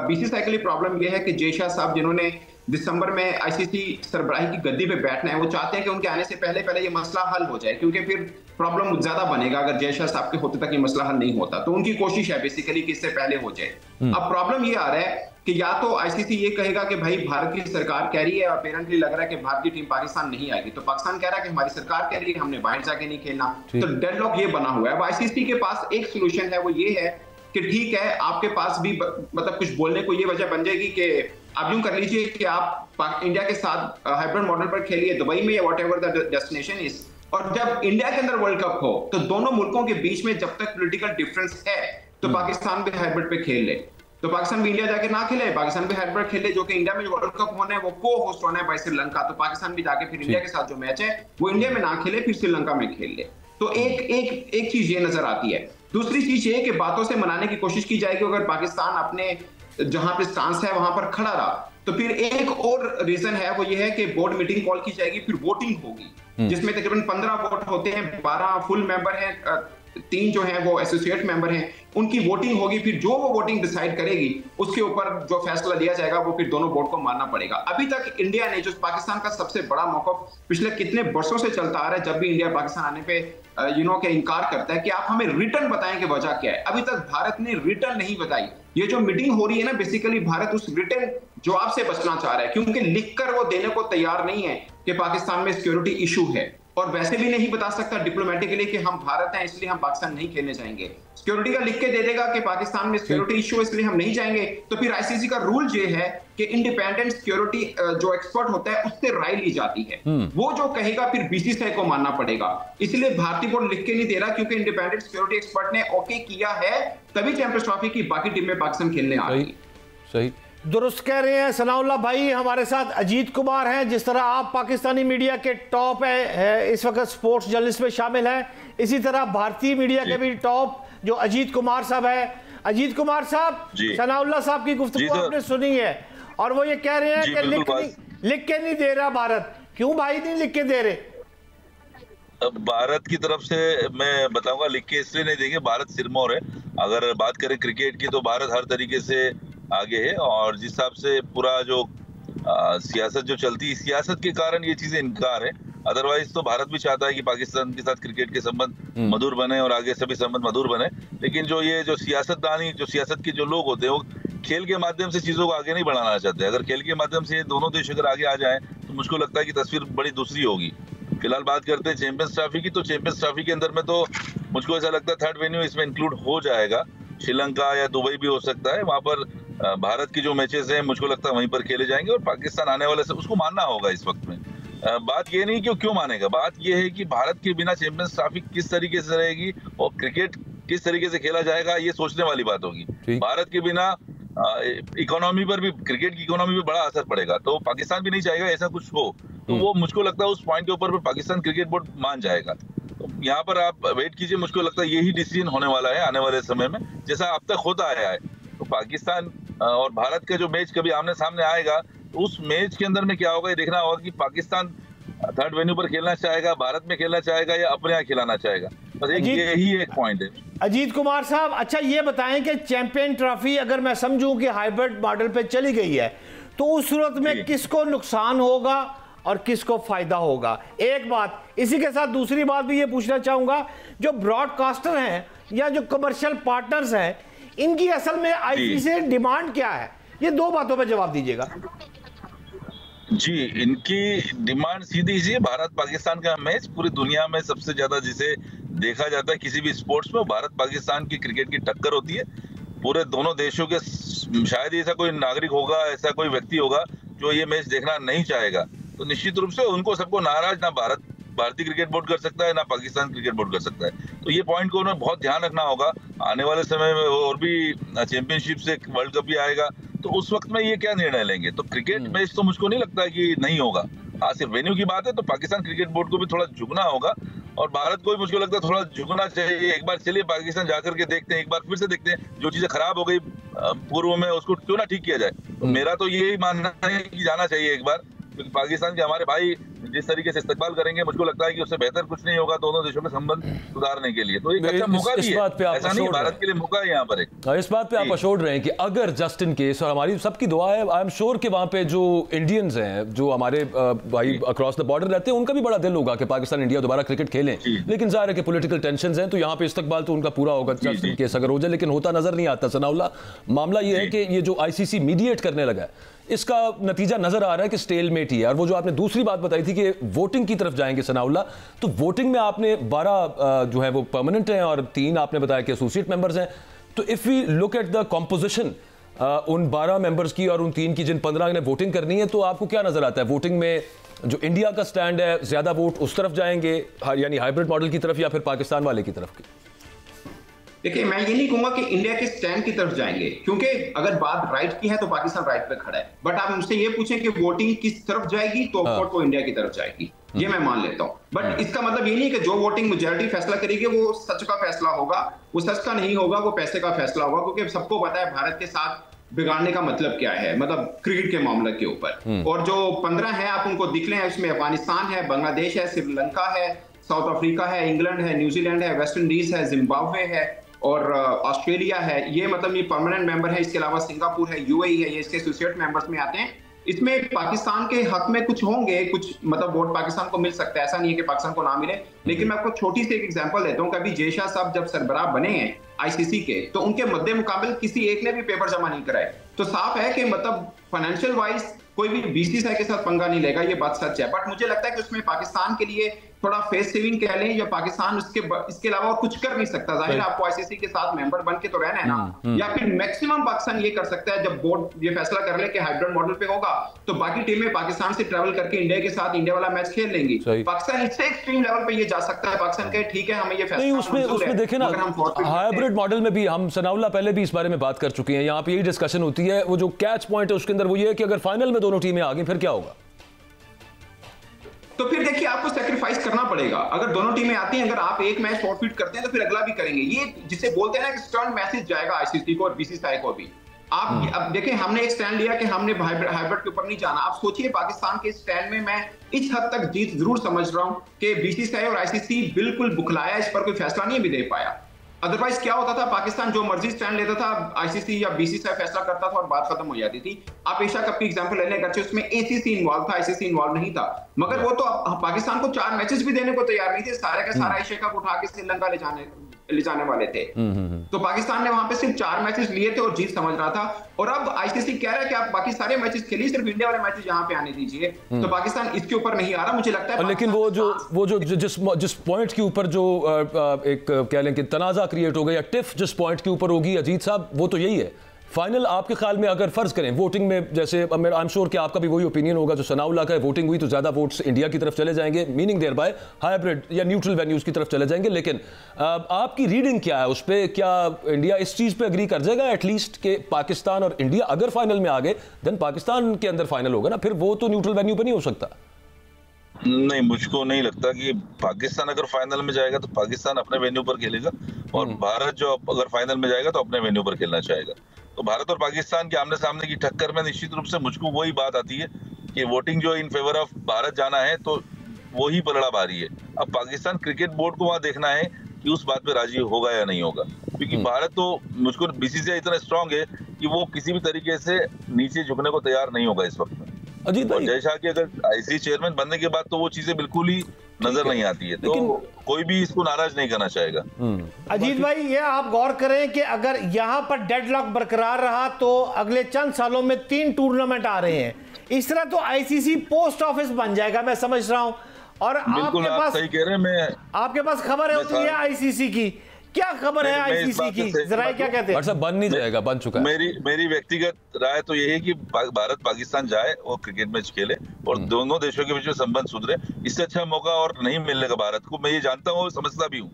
बीसीसीआई के लिए प्रॉब्लम यह है कि जय शाह साहब जिन्होंने दिसंबर में आईसीसी सरबराही की गद्दी पे बैठना है, वो चाहते हैं कि उनके आने से पहले पहले ये मसला हल हो जाए, क्योंकि फिर प्रॉब्लम ज्यादा बनेगा अगर जय शाह साहब के होते तक ये मसला हल नहीं होता। तो उनकी कोशिश है बेसिकली कि इससे पहले हो जाए। अब प्रॉब्लम ये आ रहा है कि या तो आईसीसी ये कहेगा कि भाई भारत की सरकार कह रही है और अपेरेंटली लग रहा है कि भारतीय टीम पाकिस्तान नहीं आएगी, तो पाकिस्तान कह रहा है कि हमारी सरकार कह रही है हमने बाहर जाके नहीं खेलना, तो डेडलॉक ये बना हुआ है। अब आईसीसी के पास एक सोल्यूशन है, वो ये है कि ठीक है आपके पास भी मतलब कुछ बोलने को ये वजह बन जाएगी कि आप यूं कर लीजिए कि आप इंडिया के साथ हाइब्रिड मॉडल पर खेलिए दुबई में या व्हाटएवर द डेस्टिनेशन इज, और जब इंडिया के अंदर वर्ल्ड कप हो तो दोनों मुल्कों के बीच में जब तक पॉलिटिकल डिफरेंस है तो पाकिस्तान भी हाइब्रिड पे खेल ले, तो पाकिस्तान भी इंडिया जाके ना खेले, पाकिस्तान भी हाइब्रिड खेले, जो कि इंडिया में वर्ल्ड कप होना है वो को होस्ट होना है बाय श्रीलंका, तो पाकिस्तान भी जाके फिर इंडिया के साथ जो मैच है वो इंडिया में ना खेले, फिर श्रीलंका में खेल ले। तो एक चीज ये नजर आती है। दूसरी चीज ये कि बातों से मनाने की कोशिश की जाएगी, अगर पाकिस्तान अपने जहां पे स्टांस है वहां पर खड़ा रहा तो फिर एक और रीजन है, वो ये है कि बोर्ड मीटिंग कॉल की जाएगी, फिर वोटिंग होगी जिसमें तकरीबन 15 वोट होते हैं, 12 फुल मेंबर हैं, 3 जो हैं वो एसोसिएट मेंबर हैं, उनकी वोटिंग होगी, फिर जो वो वोटिंग डिसाइड करेगी उसके ऊपर जो फैसला लिया जाएगा वो फिर दोनों बोर्ड को मानना पड़ेगा। अभी तक इंडिया ने, जो पाकिस्तान का सबसे बड़ा मौक़िफ़ पिछले कितने वर्षों से चलता आ रहा है, जब भी इंडिया पाकिस्तान आने पे के इनकार करता है कि आप हमें रिटर्न बताएं कि वजह क्या है, अभी तक भारत ने रिटर्न नहीं बताई। ये जो मीटिंग हो रही है ना, बेसिकली भारत उस रिटर्न जवाब से बचना चाह रहा है, क्योंकि लिखकर वो देने को तैयार नहीं है कि पाकिस्तान में सिक्योरिटी इशू है, और वैसे भी नहीं बता सकता डिप्लोमेटिकली कि हम भारत हैं इसलिए हम पाकिस्तान नहीं खेलने जाएंगे। सिक्योरिटी का लिख के दे देगा कि पाकिस्तान में सिक्योरिटी इशू है इसलिए हम नहीं जाएंगे, तो फिर आईसीसी का रूल ये है कि इंडिपेंडेंट सिक्योरिटी जो एक्सपर्ट होता है उससे राय ली जाती है, वो जो कहेगा फिर बीसीसीआई को मानना पड़ेगा। इसलिए भारतीय बोर्ड लिख के नहीं दे रहा, क्योंकि इंडिपेंडेंट सिक्योरिटी एक्सपर्ट ने ओके किया है, तभी चैंपियंस ट्रॉफी की बाकी टीम में पाकिस्तान खेलने आ रही। सही दुरुस्त कह रहे हैं सनाउल्लाह भाई। हमारे साथ अजीत कुमार हैं, जिस तरह आप पाकिस्तानी मीडिया के टॉप है इस वक्त स्पोर्ट्स जर्नलिस्ट में शामिल हैं, इसी तरह भारतीय मीडिया के भी टॉप जो अजीत कुमार साहब है। अजीत कुमार साहब, सनाउल्लाह साहब की गुफ्तगू आपने सुनी है और वो ये कह रहे हैं कि लिख के नहीं दे रहा भारत। क्यों भाई नहीं लिख के दे रहे? भारत की तरफ से मैं बताऊंगा लिख के इसलिए नहीं देंगे, भारत सिरमौर है। अगर बात करें क्रिकेट की तो भारत हर तरीके से आगे है, और जिस हिसाब से पूरा जो सियासत जो चलती है, सियासत के कारण ये चीजें इनकार है। अदरवाइज तो भारत भी चाहता है कि पाकिस्तान के साथ क्रिकेट के संबंध मधुर बने और आगे सभी संबंध मधुर बने, लेकिन जो सियासतदानी, जो सियासत के जो लोग होते हैं वो खेल के माध्यम से चीजों को आगे नहीं बढ़ाना चाहते। अगर खेल के माध्यम से दोनों देश अगर आगे आ जाए तो मुझको लगता है कि तस्वीर बड़ी दूसरी होगी। फिलहाल बात करते हैं चैंपियंस ट्रॉफी की, तो चैंपियंस ट्रॉफी के अंदर में तो मुझको ऐसा लगता है थर्ड वेन्यू इसमें इंक्लूड हो जाएगा, श्रीलंका या दुबई भी हो सकता है। वहां पर भारत की जो मैचेस हैं मुझको लगता है वहीं पर खेले जाएंगे, और पाकिस्तान आने वाले से उसको मानना होगा। इस वक्त में बात ये नहीं कि क्यों मानेगा, बात ये है कि भारत के बिना चैंपियंस ट्रॉफी किस तरीके से रहेगी और क्रिकेट किस तरीके से खेला जाएगा, ये सोचने वाली बात होगी। भारत के बिना इकोनॉमी पर भी, क्रिकेट की इकोनॉमी पर बड़ा असर पड़ेगा, तो पाकिस्तान भी नहीं चाहेगा ऐसा कुछ हो, तो वो मुझको लगता है उस पॉइंट के ऊपर पाकिस्तान क्रिकेट बोर्ड मान जाएगा। तो यहाँ पर आप वेट कीजिए, मुझको लगता है यही डिसीजन होने वाला है आने वाले समय में, जैसा अब तक होता आया है। तो पाकिस्तान और भारत का जो मैच कभी आमने सामने आएगा तो उस मैच के अंदर में क्या होगा ये देखना होगा कि पाकिस्तान थर्ड वेन्यू पर खेलना चाहेगा, भारत में खेलना चाहेगा या अपने यहाँ खिलाना चाहेगा, बस यही एक पॉइंट है। अजीत कुमार साहब, अच्छा ये बताएं कि चैंपियन ट्रॉफी अगर मैं समझूं कि हाइब्रिड मॉडल पे चली गई है तो उस सूरत में किसको नुकसान होगा और किसको फायदा होगा? एक बात, इसी के साथ दूसरी बात भी ये पूछना चाहूंगा, जो ब्रॉडकास्टर हैं या जो कमर्शियल पार्टनर्स हैं, इनकी असल में आईसीसी से डिमांड क्या है? ये दो बातों पे जवाब दीजिएगा। जी, इनकी डिमांड सीधी सी है, भारत पाकिस्तान का मैच पूरी दुनिया में सबसे ज्यादा जिसे देखा जाता है किसी भी स्पोर्ट्स में, भारत पाकिस्तान की क्रिकेट की टक्कर होती है। पूरे दोनों देशों के शायद ऐसा कोई नागरिक होगा, ऐसा कोई व्यक्ति होगा जो ये मैच देखना नहीं चाहेगा, तो निश्चित रूप से उनको सबको नाराज ना भारतीय क्रिकेट बोर्ड कर सकता है ना पाकिस्तान क्रिकेट बोर्ड कर सकता है। तो ये पॉइंट को उन्हें बहुत ध्यान रखना होगा। आने वाले समय में और भी चैंपियनशिप से वर्ल्ड कप भी आएगा, तो उस वक्त में ये क्या निर्णय लेंगे। तो क्रिकेट मैच तो मुझको नहीं लगता है कि नहीं होगा। हाँ, सिर्फ वेन्यू की बात है तो पाकिस्तान क्रिकेट बोर्ड को भी थोड़ा झुकना होगा, और भारत को भी मुझको लगता है थोड़ा झुकना चाहिए। एक बार चलिए पाकिस्तान जाकर के देखते हैं, एक बार फिर से देखते हैं, जो चीजें खराब हो गई पूर्व में उसको क्यों ना ठीक किया जाए। तो मेरा तो यही मानना है कि जाना चाहिए एक बार, क्योंकि पाकिस्तान के हमारे भाई जिस तरीके से इस्तेमाल करेंगे, मुझको लगता है कि उससे बेहतर कुछ नहीं होगा दोनों देशों के संबंध सुधारने के लिए। तो एक अच्छा मौका भी है, ऐसा नहीं भारत के लिए मौका है यहाँ पर एक। इस बात पे आप अश्योर्ड रहे कि अगर जस्ट इन केस, और हमारी सबकी दुआ है, आई एम श्योर कि वहाँ पे जो इंडियंस हैं, जो हमारे भाई अक्रॉस द बॉर्डर रहते हैं, उनका भी बड़ा दिल होगा कि पाकिस्तान इंडिया दोबारा क्रिकेट खेलें, लेकिन जाहिर है कि पॉलिटिकल टेंशन हैं, तो यहाँ पे इस्तकबाल तो उनका पूरा होगा जस्ट इन केस अगर हो जाए, लेकिन होता नजर नहीं आता। सनाउल्लाह, मामला ये है कि ये जो आईसीसी मीडिएट करने लगा है, इसका नतीजा नजर आ रहा है कि स्टेलमेट ही है। और वो जो आपने दूसरी बात बताई थी कि वोटिंग की तरफ जाएंगे सनाउल्लाह, तो वोटिंग में आपने 12 जो है वो परमानेंट हैं और 3 आपने बताया कि एसोसिएट मेंबर्स हैं। तो if we look at the composition उन 12 मेंबर्स की और उन 3 की, जिन 15 ने वोटिंग करनी है, तो आपको क्या नजर आता है? वोटिंग में जो इंडिया का स्टैंड है, ज्यादा वोट उस तरफ जाएंगे, यानी हाइब्रिड मॉडल की तरफ, या फिर पाकिस्तान वाले की तरफ? देखिए, मैं ये नहीं कहूंगा कि इंडिया के स्टैंड की तरफ जाएंगे, क्योंकि अगर बात राइट की है तो पाकिस्तान राइट पे खड़ा है। बट आप मुझसे ये पूछें कि वोटिंग किस तरफ जाएगी, तो वोट तो इंडिया की तरफ जाएगी, ये मैं मान लेता हूं। बट इसका मतलब ये नहीं कि जो वोटिंग मेजॉरिटी फैसला करेगी वो सच का फैसला होगा। वो सच का नहीं होगा, वो पैसे का फैसला होगा, क्योंकि सबको पता है भारत के साथ बिगाड़ने का मतलब क्या है, मतलब क्रिकेट के मामले के ऊपर। और जो 15 है आप उनको दिख लें, उसमें अफगानिस्तान है, बांग्लादेश है, श्रीलंका है, साउथ अफ्रीका है, इंग्लैंड है, न्यूजीलैंड है, वेस्ट इंडीज है, जिम्बाब्वे है और ऑस्ट्रेलिया है। ये मतलब ये परमानेंट मेंबर है। इसके अलावा सिंगापुर है, यूएई है, ये इसके एसोसिएट मेंबर्स में आते हैं। इसमें पाकिस्तान के हक में कुछ होंगे, कुछ मतलब वोट पाकिस्तान को मिल सकता है, ऐसा नहीं है कि पाकिस्तान को ना मिले। लेकिन मैं आपको छोटी सी एक एग्जांपल देता हूं कि अभी जय शाह साहब जब सरबराह बने हैं आईसीसी के, तो उनके मद्दे मुकाबिल किसी एक ने भी पेपर जमा नहीं कराए। तो साफ है कि मतलब फाइनेंशियल वाइज कोई भी बीसीसीआई के साथ पंगा नहीं लेगा, ये बात सच है। बट मुझे लगता है कि उसमें पाकिस्तान के लिए थोड़ा फेस सेविंग कह लें, या पाकिस्तान इसके अलावा और कुछ कर नहीं सकता। जाहिर है आपको आईसीसी के साथ मेंबर बन के तो रहना है ना। या फिर मैक्सिमम पाकिस्तान ये कर सकता है, जब बोर्ड ये फैसला कर ले कि हाइब्रिड मॉडल पे होगा, तो बाकी टीमें पाकिस्तान से ट्रैवल करके इंडिया के साथ इंडिया वाला मैच खेल लेंगी। पाकिस्तान इससे एक्सट्रीम लेवल पे ये जा सकता है। पाकिस्तान कहे ठीक है, हमें ये फैसला उसमें देखे ना, हाइब्रिड मॉडल में भी हम सनाउल्लाह पहले भी इस बारे में बात कर चुके हैं, यहाँ पे यही डिस्कशन होती है। वो जो कैच पॉइंट है उसके अंदर वो ये है कि अगर फाइनल में दोनों टीमें आ गई फिर क्या होगा? तो फिर देखिए, आपको सैक्रिफाइस करना पड़ेगा। अगर दोनों टीमें आती हैं, अगर आप एक मैच फॉरफिट करते हैं तो फिर अगला भी करेंगे। ये जिसे बोलते हैं ना कि स्टर्न मैसेज जाएगा आईसीसी को और बीसीसीआई को भी। आप अब देखें, हमने एक स्टैंड लिया कि हमने हाइब्रिड के ऊपर नहीं जाना। आप सोचिए, पाकिस्तान के स्टैंड में मैं इस हद तक जीत जरूर समझ रहा हूं कि बीसीसीआई और आईसीसी बिल्कुल बुखलाया, इस पर कोई फैसला नहीं भी दे पाया। अदरवाइज क्या होता था, पाकिस्तान जो मर्जी स्टैंड लेता था, आईसीसी या बीसीसीआई फैसला करता था और बात खत्म हो जाती थी। आप एशिया कप की एग्जांपल लेने का, उसमें एसीसी इन्वॉल्व था, आईसीसी इन्वॉल्व नहीं था। मगर वो तो पाकिस्तान को 4 मैचेस भी देने को तैयार नहीं थे। सारे का सारा एशिया कप उठा के श्रीलंका ले जाने वाले थे। तो पाकिस्तान ने वहां पे सिर्फ 4 मैचेस लिए थे और जीत समझ रहा था। और अब आईसीसी कह रहा है कि आप बाकी सारे मैचेस खेलिए, सिर्फ इंडिया वाले मैचेस यहाँ पे आने दीजिए। तो पाकिस्तान इसके ऊपर नहीं आ रहा, मुझे लगता है। लेकिन वो जो जिस पॉइंट के ऊपर जो एक कह लें कि तनाजा क्रिएट हो गया, टिफ जिस पॉइंट के ऊपर होगी अजीत साहब, वो तो यही है फाइनल। आपके ख्याल में अगर फर्ज करें वोटिंग में, जैसे आई एम श्योर कि आपका भी वही ओपिनियन होगा जो सनाउल्लाह का है, वोटिंग हुई तो ज्यादा वोट्स इंडिया की तरफ चले जाएंगे, मीनिंग देयर बाय हाइब्रिड या न्यूट्रल वेन्यूज की तरफ चले जाएंगे। लेकिन आपकी रीडिंग क्या है उस पर? क्या इंडिया इस चीज पे अग्री कर जाएगा एटलीस्ट कि पाकिस्तान और इंडिया अगर फाइनल में आ गए, देन पाकिस्तान के अंदर फाइनल होगा ना, फिर वो तो न्यूट्रल वेन्यू पर नहीं हो सकता। नहीं, मुझको नहीं लगता कि पाकिस्तान अगर फाइनल में जाएगा तो पाकिस्तान अपने वेन्यू पर खेलेगा, और भारत जो अगर फाइनल में जाएगा तो अपने वेन्यू पर खेलना चाहेगा। तो भारत और पाकिस्तान के आमने सामने की टक्कर में निश्चित रूप से मुझको वही बात आती है कि वोटिंग जो इन फेवर ऑफ भारत जाना है, तो वही पलड़ा भारी है। अब पाकिस्तान क्रिकेट बोर्ड को वहां देखना है कि उस बात पे राजी होगा या नहीं होगा, क्योंकि भारत तो मुझको बीसीसीआई इतना स्ट्रांग है कि वो किसी भी तरीके से नीचे झुकने को तैयार नहीं होगा इस वक्त में। अजीत भाई, जय शाह की अगर आईसीसी चेयरमैन बनने के बाद तो वो चीजें बिल्कुल ही नजर नहीं आती है, तो कोई भी इसको नाराज नहीं करना चाहेगा। अजीत भाई, ये आप गौर करें कि अगर यहाँ पर डेडलॉक बरकरार रहा तो अगले चंद सालों में 3 टूर्नामेंट आ रहे हैं। इस तरह तो आईसीसी पोस्ट ऑफिस बन जाएगा, मैं समझ रहा हूं। और आपके पास, सही कह रहे हैं, आपके पास खबर होती है आईसीसी की, क्या खबर है आईसीसी की, जरा क्या कहते हैं? बन नहीं जाएगा, बन चुका है। मेरी व्यक्तिगत राय तो यही है कि भारत पाकिस्तान जाए और क्रिकेट मैच खेले और दोनों देशों के बीच में संबंध सुधरे। इससे अच्छा मौका और नहीं मिलने का भारत को, मैं ये जानता हूँ, समझता भी हूँ।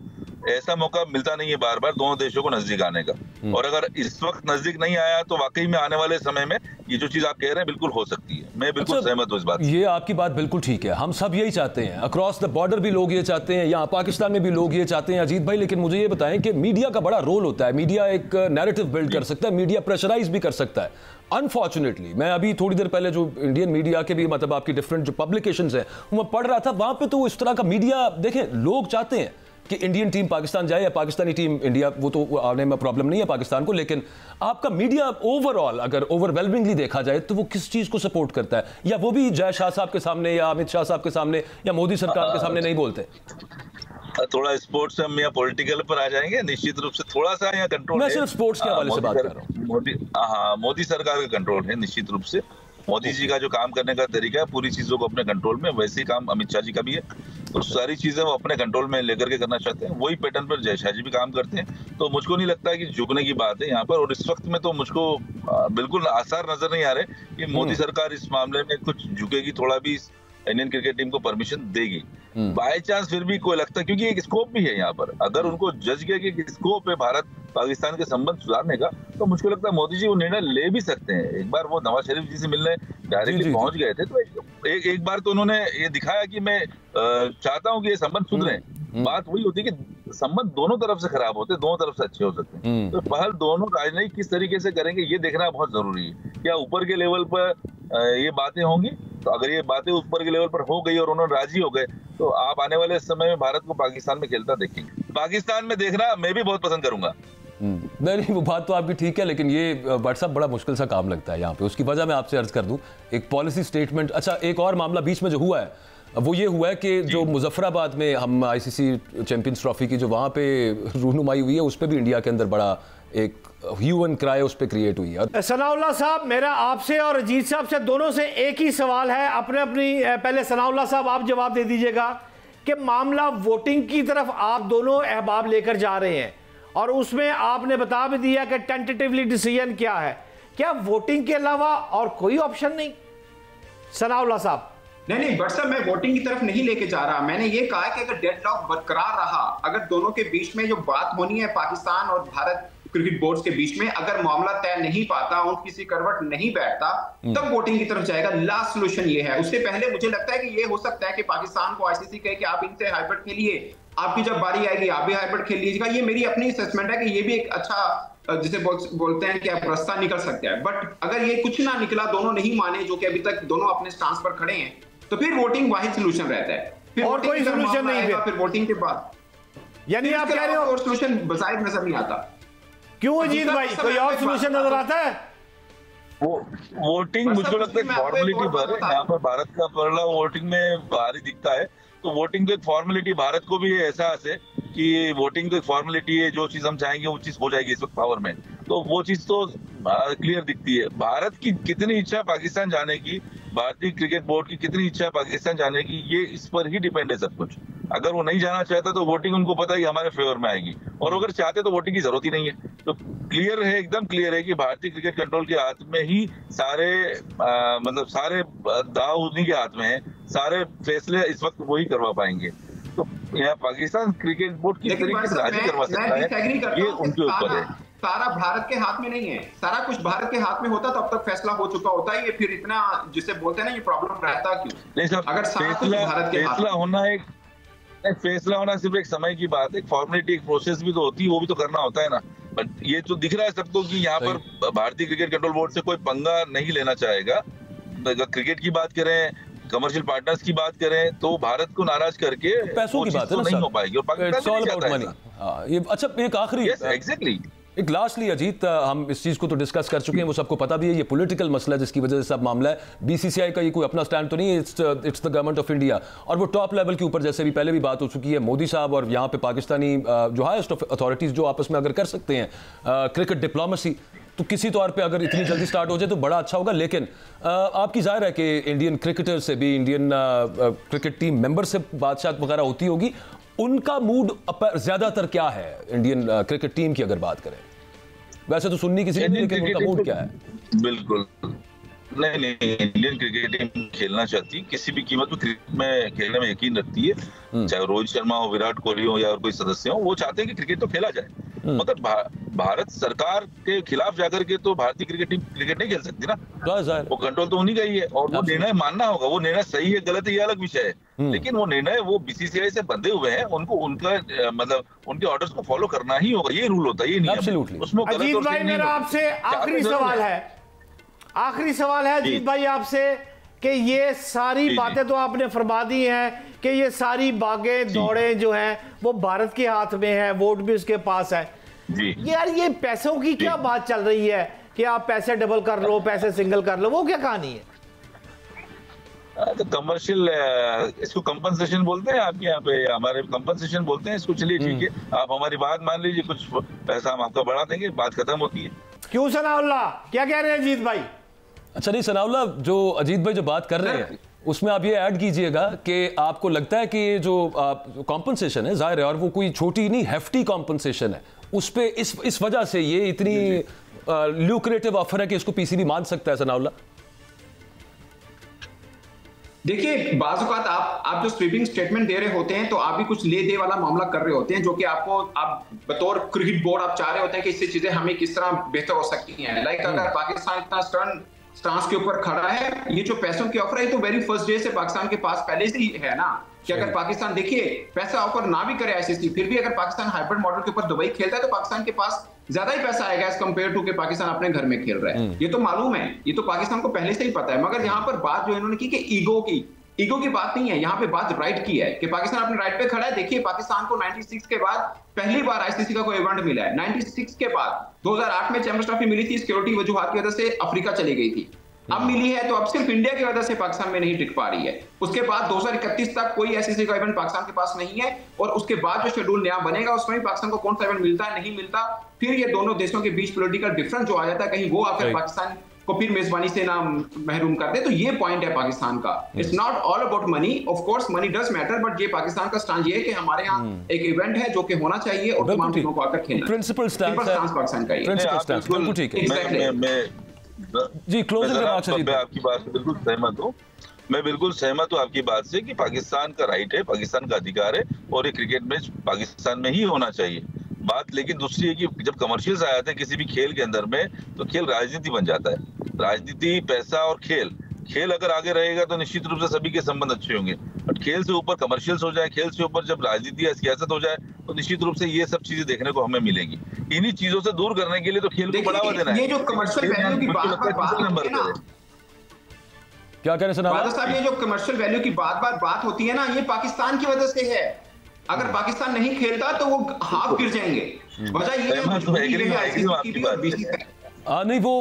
ऐसा मौका मिलता नहीं है बार बार दोनों देशों को नजदीक आने का। और अगर इस वक्त नजदीक नहीं आया तो वाकई में आने वाले समय में ये जो चीज आप कह रहे हैं बिल्कुल हो सकती है। मैं बिल्कुल सहमत हूँ इस बात। ये आपकी बात बिल्कुल ठीक है, हम सब यही चाहते हैं, अक्रॉस द बॉर्डर भी लोग ये चाहते हैं, यहाँ पाकिस्तान में भी लोग ये चाहते हैं अजीत भाई। लेकिन मुझे ये बताएं कि मीडिया का बड़ा रोल होता है, मीडिया एक नैरेटिव बिल्ड कर सकता है, मीडिया प्रेशराइज भी कर सकता है। अनफॉर्चुनेटली मैं अभी थोड़ी देर पहले जो इंडियन मीडिया के भी मतलब आपकी डिफरेंट जो पब्लिकेशंस हैं मैं पढ़ रहा था, वहां पे तो इस तरह का मीडिया देखें, लोग चाहते हैं कि इंडियन टीम पाकिस्तान जाए या पाकिस्तानी टीम इंडिया, वो तो आने में प्रॉब्लम नहीं है पाकिस्तान को, लेकिन आपका मीडिया ओवरऑल अगर ओवरवेलमिंगली देखा जाए तो वो किस चीज को सपोर्ट करता है? या वो भी जय शाह साहब के सामने या अमित शाह साहब के सामने या मोदी सरकार के सामने नहीं बोलते? थोड़ा स्पोर्ट्स में हम या पॉलिटिकल पर आ जाएंगे, निश्चित रूप से थोड़ा सा यहाँ कंट्रोल मैं सिर्फ स्पोर्ट्स के हवाले से बात कर रहा हूँ। मोदी सरकार का कंट्रोल है निश्चित रूप से। मोदी जी का जो काम करने का तरीका है पूरी चीजों को अपने कंट्रोल में, वैसे ही काम अमित शाह जी का भी है। तो सारी चीजें वो अपने कंट्रोल में लेकर के करना चाहते हैं, वही पैटर्न पर जय शाह जी भी काम करते हैं। तो मुझको नहीं लगता है कि झुकने की बात है यहाँ पर। और इस वक्त में तो मुझको बिल्कुल आसार नजर नहीं आ रहे कि मोदी सरकार इस मामले में कुछ झुकेगी, थोड़ा भी इंडियन क्रिकेट टीम को परमिशन देगी। बाय चांस फिर भी कोई लगता है, क्योंकि एक स्कोप भी है यहाँ पर, अगर उनको जज गया कि स्कोप है भारत पाकिस्तान के संबंध सुधारने का, तो मुझको लगता है मोदी जी वो निर्णय ले भी सकते हैं। एक बार वो नवाज शरीफ जी से मिलने डायरेक्टली पहुंच गए थे, तो एक बार तो उन्होंने ये दिखाया कि मैं चाहता हूँ कि ये संबंध सुधरे। बात वही होती है कि संबंध दोनों तरफ से खराब होते, दोनों तरफ से अच्छे हो सकते हैं। तो पहल दोनों राजनीति किस तरीके से करेंगे ये देखना बहुत जरूरी है। क्या ऊपर के लेवल पर ये बातें होंगी? तो अगर ये बातें ऊपर के लेवल पर हो गई और उन्होंने राजी हो गए, तो आप आने वाले समय में भारत को पाकिस्तान में खेलता देखेंगे। पाकिस्तान में देखना मैं भी बहुत पसंद करूंगा। नहीं, वो बात तो आपकी ठीक है, लेकिन ये व्हाट्सएप बड़ा मुश्किल सा काम लगता है यहाँ पे। उसकी वजह मैं आपसे अर्ज कर दूं, एक पॉलिसी स्टेटमेंट। अच्छा, एक और मामला बीच में जो हुआ है वो ये हुआ है कि जो मुजफ्फराबाद में हम आईसीसी चैंपियंस ट्रॉफी की जो वहाँ पे रूनुमाई हुई है, उस पर भी इंडिया के अंदर बड़ा एक ह्यू एंड क्राई उस पर क्रिएट हुई है। सनाउल्लाह साहब, मेरा आपसे और अजीत साहब से दोनों से एक ही सवाल है, अपने अपनी पहले सनाउल्लाह साहब आप जवाब दे दीजिएगा कि मामला वोटिंग की तरफ आप दोनों अहबाब लेकर जा रहे हैं और उसमें आपने बता भी दिया कि टेंटेटिवली डिसीजन क्या है, क्या वोटिंग के अलावा और कोई ऑप्शन नहीं? सनाउल्लाह साहब। नहीं बट सर, मैं वोटिंग की तरफ नहीं लेके जा रहा। मैंने ये कहा कि अगर डेडलॉक बरकरार रहा, अगर दोनों के बीच में जो बात होनी है पाकिस्तान और भारत क्रिकेट बोर्ड के बीच में, अगर मामला तय नहीं पाता और किसी करवट नहीं बैठता, तब वोटिंग की तरफ जाएगा। लास्ट सोल्यूशन ये है। उससे पहले मुझे लगता है कि ये हो सकता है कि पाकिस्तान को आईसीसी कहे कि आप इनसे हाइब्रिड खेलिए, आपकी जब बारी आएगी आप भी हाइब्रिड खेल लीजिएगा। ये मेरी अपनी असेसमेंट है कि ये भी एक अच्छा जिसे बोलते हैं कि आप रास्ता निकल सकते हैं। बट अगर ये कुछ ना निकला, दोनों नहीं माने, जो कि अभी तक दोनों अपने स्टांस पर खड़े हैं, तो फिर वोटिंग वाहिद सोल्यूशन रहता है। फिर और कोई सोल्यूशन नहीं, फिर वोटिंग के बाद यानी आप कह रहे हो और सोल्यूशन बजाय नजर नहीं आता। क्यों अजीत भाई, कोई और सोल्यूशन नजर आता है? वोटिंग मुझे लगता है फॉर्मेलिटी पर है। यहाँ पर भारत का पहला वोटिंग में भारी दिखता है, तो वोटिंग तो एक फॉर्मेलिटी, भारत को भी एहसास है कि वोटिंग तो एक फॉर्मेलिटी है, जो चीज हम चाहेंगे वो चीज हो जाएगी इस वक्त पावर में, तो वो चीज तो क्लियर दिखती है। भारत की कितनी इच्छा है पाकिस्तान जाने की, भारतीय क्रिकेट बोर्ड की कितनी इच्छा है पाकिस्तान जाने की, ये इस पर ही डिपेंड है सब कुछ। अगर वो नहीं जाना चाहता तो वोटिंग उनको पता है कि हमारे फेवर में आएगी, और अगर चाहते तो वोटिंग की जरूरत ही नहीं है। तो क्लियर है, एकदम क्लियर है कि भारतीय क्रिकेट कंट्रोल के हाथ में ही सारे मतलब सारे दाव उन्हीं के हाथ में है, सारे फैसले इस वक्त वो ही करवा पाएंगे। तो यहाँ पाकिस्तान क्रिकेट बोर्ड की तरीके से राजी करवा सकता है, ये उनके ऊपर है। सारा भारत के हाथ में नहीं है, सारा कुछ भारत के हाथ में होता तब तक फैसला हो चुका होता है। ये फिर इतना जिसे बोलते हैं ना, ये प्रॉब्लम रहता क्यों? नहीं सर, अगर फैसला होना सिर्फ एक समय की बात है, फॉर्मेलिटी, एक प्रोसेस भी तो होती है, वो भी तो करना होता है ना। बट ये तो दिख रहा है सबको कि यहाँ पर भारतीय क्रिकेट कंट्रोल बोर्ड से कोई पंगा नहीं लेना चाहेगा। अगर क्रिकेट की बात करें, कमर्शियल पार्टनर्स की बात करें, तो भारत को नाराज करके पैसों की बात है ना, नहीं हो पाएगी। और पाकिस्तान ये अच्छा, एक आखिरी एग्जैक्टली एक लास्टली अजीत, हम इस चीज को तो डिस्कस कर चुके हैं, वो सबको पता भी है, ये पॉलिटिकल मसला जिसकी वजह से सब मामला है। बीसीसीआई का ये कोई अपना स्टैंड तो नहीं है, it's the government of India, और वो टॉप लेवल के ऊपर, जैसे भी पहले भी बात हो चुकी है, मोदी साहब और यहाँ पे पाकिस्तानी जो हाईएस्ट अथॉरिटीज जो आपस में अगर कर सकते हैं क्रिकेट डिप्लोमेसी, तो किसी तौर पे अगर इतनी जल्दी स्टार्ट हो जाए तो बड़ा अच्छा होगा। लेकिन आपकी जाहिर है कि इंडियन क्रिकेटर से भी, इंडियन क्रिकेट टीम मेंबर से बातचीत वगैरह होती होगी, उनका मूड ज्यादातर क्या है इंडियन क्रिकेट टीम की अगर बात करें? वैसे तो सुननी किसी ने नहीं, लेकिन उनका मूड क्या है? बिल्कुल नहीं नहीं, इंडियन क्रिकेट टीम खेलना चाहती है, किसी भी कीमत पर क्रिकेट में खेलने में यकीन रखती है, चाहे रोहित शर्मा हो, विराट कोहली हो या और कोई सदस्य हो, वो चाहते हैं कि क्रिकेट तो खेला जाए। मगर भारत सरकार के खिलाफ जाकर के तो भारतीय क्रिकेट टीम क्रिकेट नहीं खेल सकती ना, वो कंट्रोल तो उन्हीं का ही है। और वो निर्णय मानना होगा, वो निर्णय सही है गलत है ये अलग विषय है, लेकिन वो निर्णय वो बीसीसीआई से बंधे हुए हैं, उनको उनका मतलब उनके ऑर्डर्स को फॉलो करना ही होगा, ये रूल होता है, ये नियम है। उसमें अजीत भाई मेरा आपसे आखिरी सवाल है अजीत भाई आपसे कि ये सारी बातें तो आपने फरमा दी हैं कि ये सारी बागें दौड़े जो हैं वो भारत के हाथ में है, वोट भी उसके पास है। यार ये पैसों की क्या बात चल रही है कि आप पैसे डबल कर लो, पैसे सिंगल कर लो, वो क्या कहानी है? तो कमर्शियल, इसको कंपनसेशन बोलते हैं आपके यहाँ पे, हमारे कंपनसेशन बोलते हैं इसको। चलिए ठीक है, आप हमारी बात मान लीजिए, कुछ पैसा हम आपका बढ़ा देंगे, बात खत्म होती है। क्यों सनाउल्लाह, क्या कह रहे हैं अजीत भाई? अच्छा नहीं सनाउल्लाह, जो अजीत भाई जो बात कर रहे हैं उसमें आप ये ऐड कीजिएगा कि आपको लगता है कि ये जो कॉम्पनसेशन है जाहिर है, और वो कोई छोटी नहीं हेफ्टी कॉम्पनसेशन है, उस पे इस वजह से ये इतनी ल्यूक्रेटिव ऑफर है कि इसको पीसीबी मान सकता है सनाउल्लाह? देखिए, बाज़ औक़ात आप जो स्वीपिंग स्टेटमेंट दे रहे होते हैं तो आप भी कुछ ले दे वाला मामला कर रहे होते हैं, जो कि आप बतौर क्रिकेट बोर्ड आप चाह रहे होते हैं कि इससे चीजें हमें किस तरह बेहतर हो सकती हैं। लाइक अगर पाकिस्तान इतना स्टांस के ऊपर खड़ा है, ये जो पैसों की ऑफर है तो वेरी फर्स्ट डे से पाकिस्तान के पास पहले से ही है ना, कि अगर पाकिस्तान देखिए पैसा ऑफर ना भी करे आईसीसी, फिर भी अगर पाकिस्तान हाइब्रिड मॉडल के ऊपर दुबई खेलता है तो पाकिस्तान के पास ज्यादा ही पैसा आएगा एज कंपेयर टू के पाकिस्तान अपने घर में खेल रहा है। ये तो मालूम है, ये तो पाकिस्तान को पहले से ही पता है। मगर यहाँ पर बात जो इन्होंने की कि ईगो की बात नहीं है, यहाँ पे बात राइट की है कि पाकिस्तान अपने राइट पे खड़ा है। देखिए, पाकिस्तान को 96 के बाद पहली बार आईसीसी का कोई इवेंट मिला है। 96 के बाद 2008 में चैंपियंस ट्रॉफी मिली थी, सिक्योरिटी वजूहात की वजह से अफ्रीका चली गई थी। अब मिली है तो अब सिर्फ इंडिया की वजह से पाकिस्तान में नहीं टिक पा रही है। उसके बाद 2031 तक कोई आईसीसी का इवेंट पाकिस्तान के पास नहीं है, और उसके बाद जो शेड्यूल नया बनेगा उसमें भी पाकिस्तान को कौन सा इवेंट मिलता है नहीं मिलता, फिर ये दोनों देशों के बीच पॉलिटिकल डिफरेंस जो आ जाता है, कहीं वो आकर पाकिस्तान को फिर मेजबानी से ना महरूम कर दे। तो ये पॉइंट है पाकिस्तान का। It's not all about money, of course money does matter, but ये पाकिस्तान का स्टैंड ये है कि हमारे यहाँ एक इवेंट है जो कि होना चाहिए और तमाम टीमों को आकर खेलना। प्रिंसिपल स्टैंड पाकिस्तान का, प्रिंसिपल स्टैंड बिल्कुल ठीक है। जी क्लोजिंग रिमार्क्स मैं आपकी बात से बिल्कुल सहमत हूँ। मैं बिल्कुल सहमत हूँ आपकी बात से कि पाकिस्तान का राइट है, पाकिस्तान का अधिकार है, और ये क्रिकेट मैच पाकिस्तान में ही होना चाहिए। बात लेकिन दूसरी है कि जब कमर्शियल्स आ जाते हैं किसी भी खेल के अंदर में, तो खेल राजनीति बन जाता है। राजनीति, पैसा और खेल अगर आगे रहेगा तो निश्चित रूप से सभी के संबंध अच्छे होंगे। बट खेल से ऊपर कमर्शियल्स हो जाए, खेल से ऊपर जब राजनीति या सियासत हो जाए, तो निश्चित रूप से ये सब चीजें देखने को हमें मिलेगी। इन्हीं चीजों से दूर करने के लिए तो खेल को बढ़ावा देना है। ये जो कमर्शियल वैल्यू की बात क्या कह रहे हैं ये जो कमर्शियल वैल्यू की बात होती है ना, ये पाकिस्तान की वजह से है। अगर पाकिस्तान नहीं खेलता तो वो हाफ गिर जाएंगे। वजह ये है नहीं, वो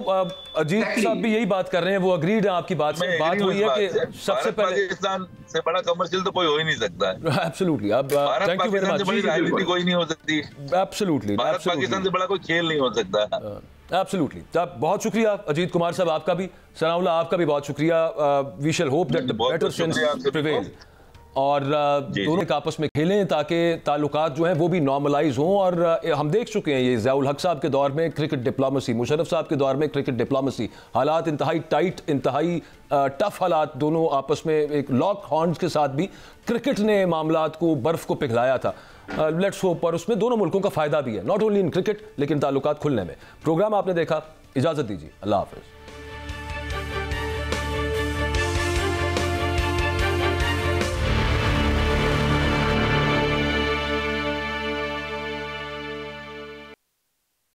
अजीत साहब भी यही बात कर रहे हैं, वो अग्रीड है आपकी बात से। बात हुई है कि सबसे पहले पाकिस्तान से बड़ा कमर्शियल तो कोई हो ही नहीं सकता है। एब्सोल्युटली, अब थैंक यू वेरी मच। राजनीति कोई नहीं हो सकती, एब्सोल्युटली भारत पाकिस्तान से बड़ा कोई खेल नहीं हो सकता। एब्सोल्युटली। बहुत शुक्रिया अजीत कुमार साहब, आपका भी, सनाउल्लाह आपका भी बहुत शुक्रिया। We shall hope that better sense prevail और दोनों आपस में खेलें ताकि ताल्लुकात जो हैं वो भी नॉर्मलाइज हों। और हम देख चुके हैं ये ज़ियाउल हक साहब के दौर में क्रिकेट डिप्लोमेसी, मुशर्रफ साहब के दौर में क्रिकेट डिप्लोमेसी, हालात इंतहाई टाइट, इंतहाई टफ हालात, दोनों आपस में एक लॉक हॉर्न्स के साथ भी क्रिकेट ने मामलात को बर्फ़ को पिघलाया था। लेट्स होप, और उसमें दोनों मुल्कों का फ़ायदा भी है, नॉट ओनली इन क्रिकेट लेकिन ताल्लुकात खुलने में। प्रोग्राम आपने देखा, इजाज़त दीजिए, अल्लाह हाफ़िज़।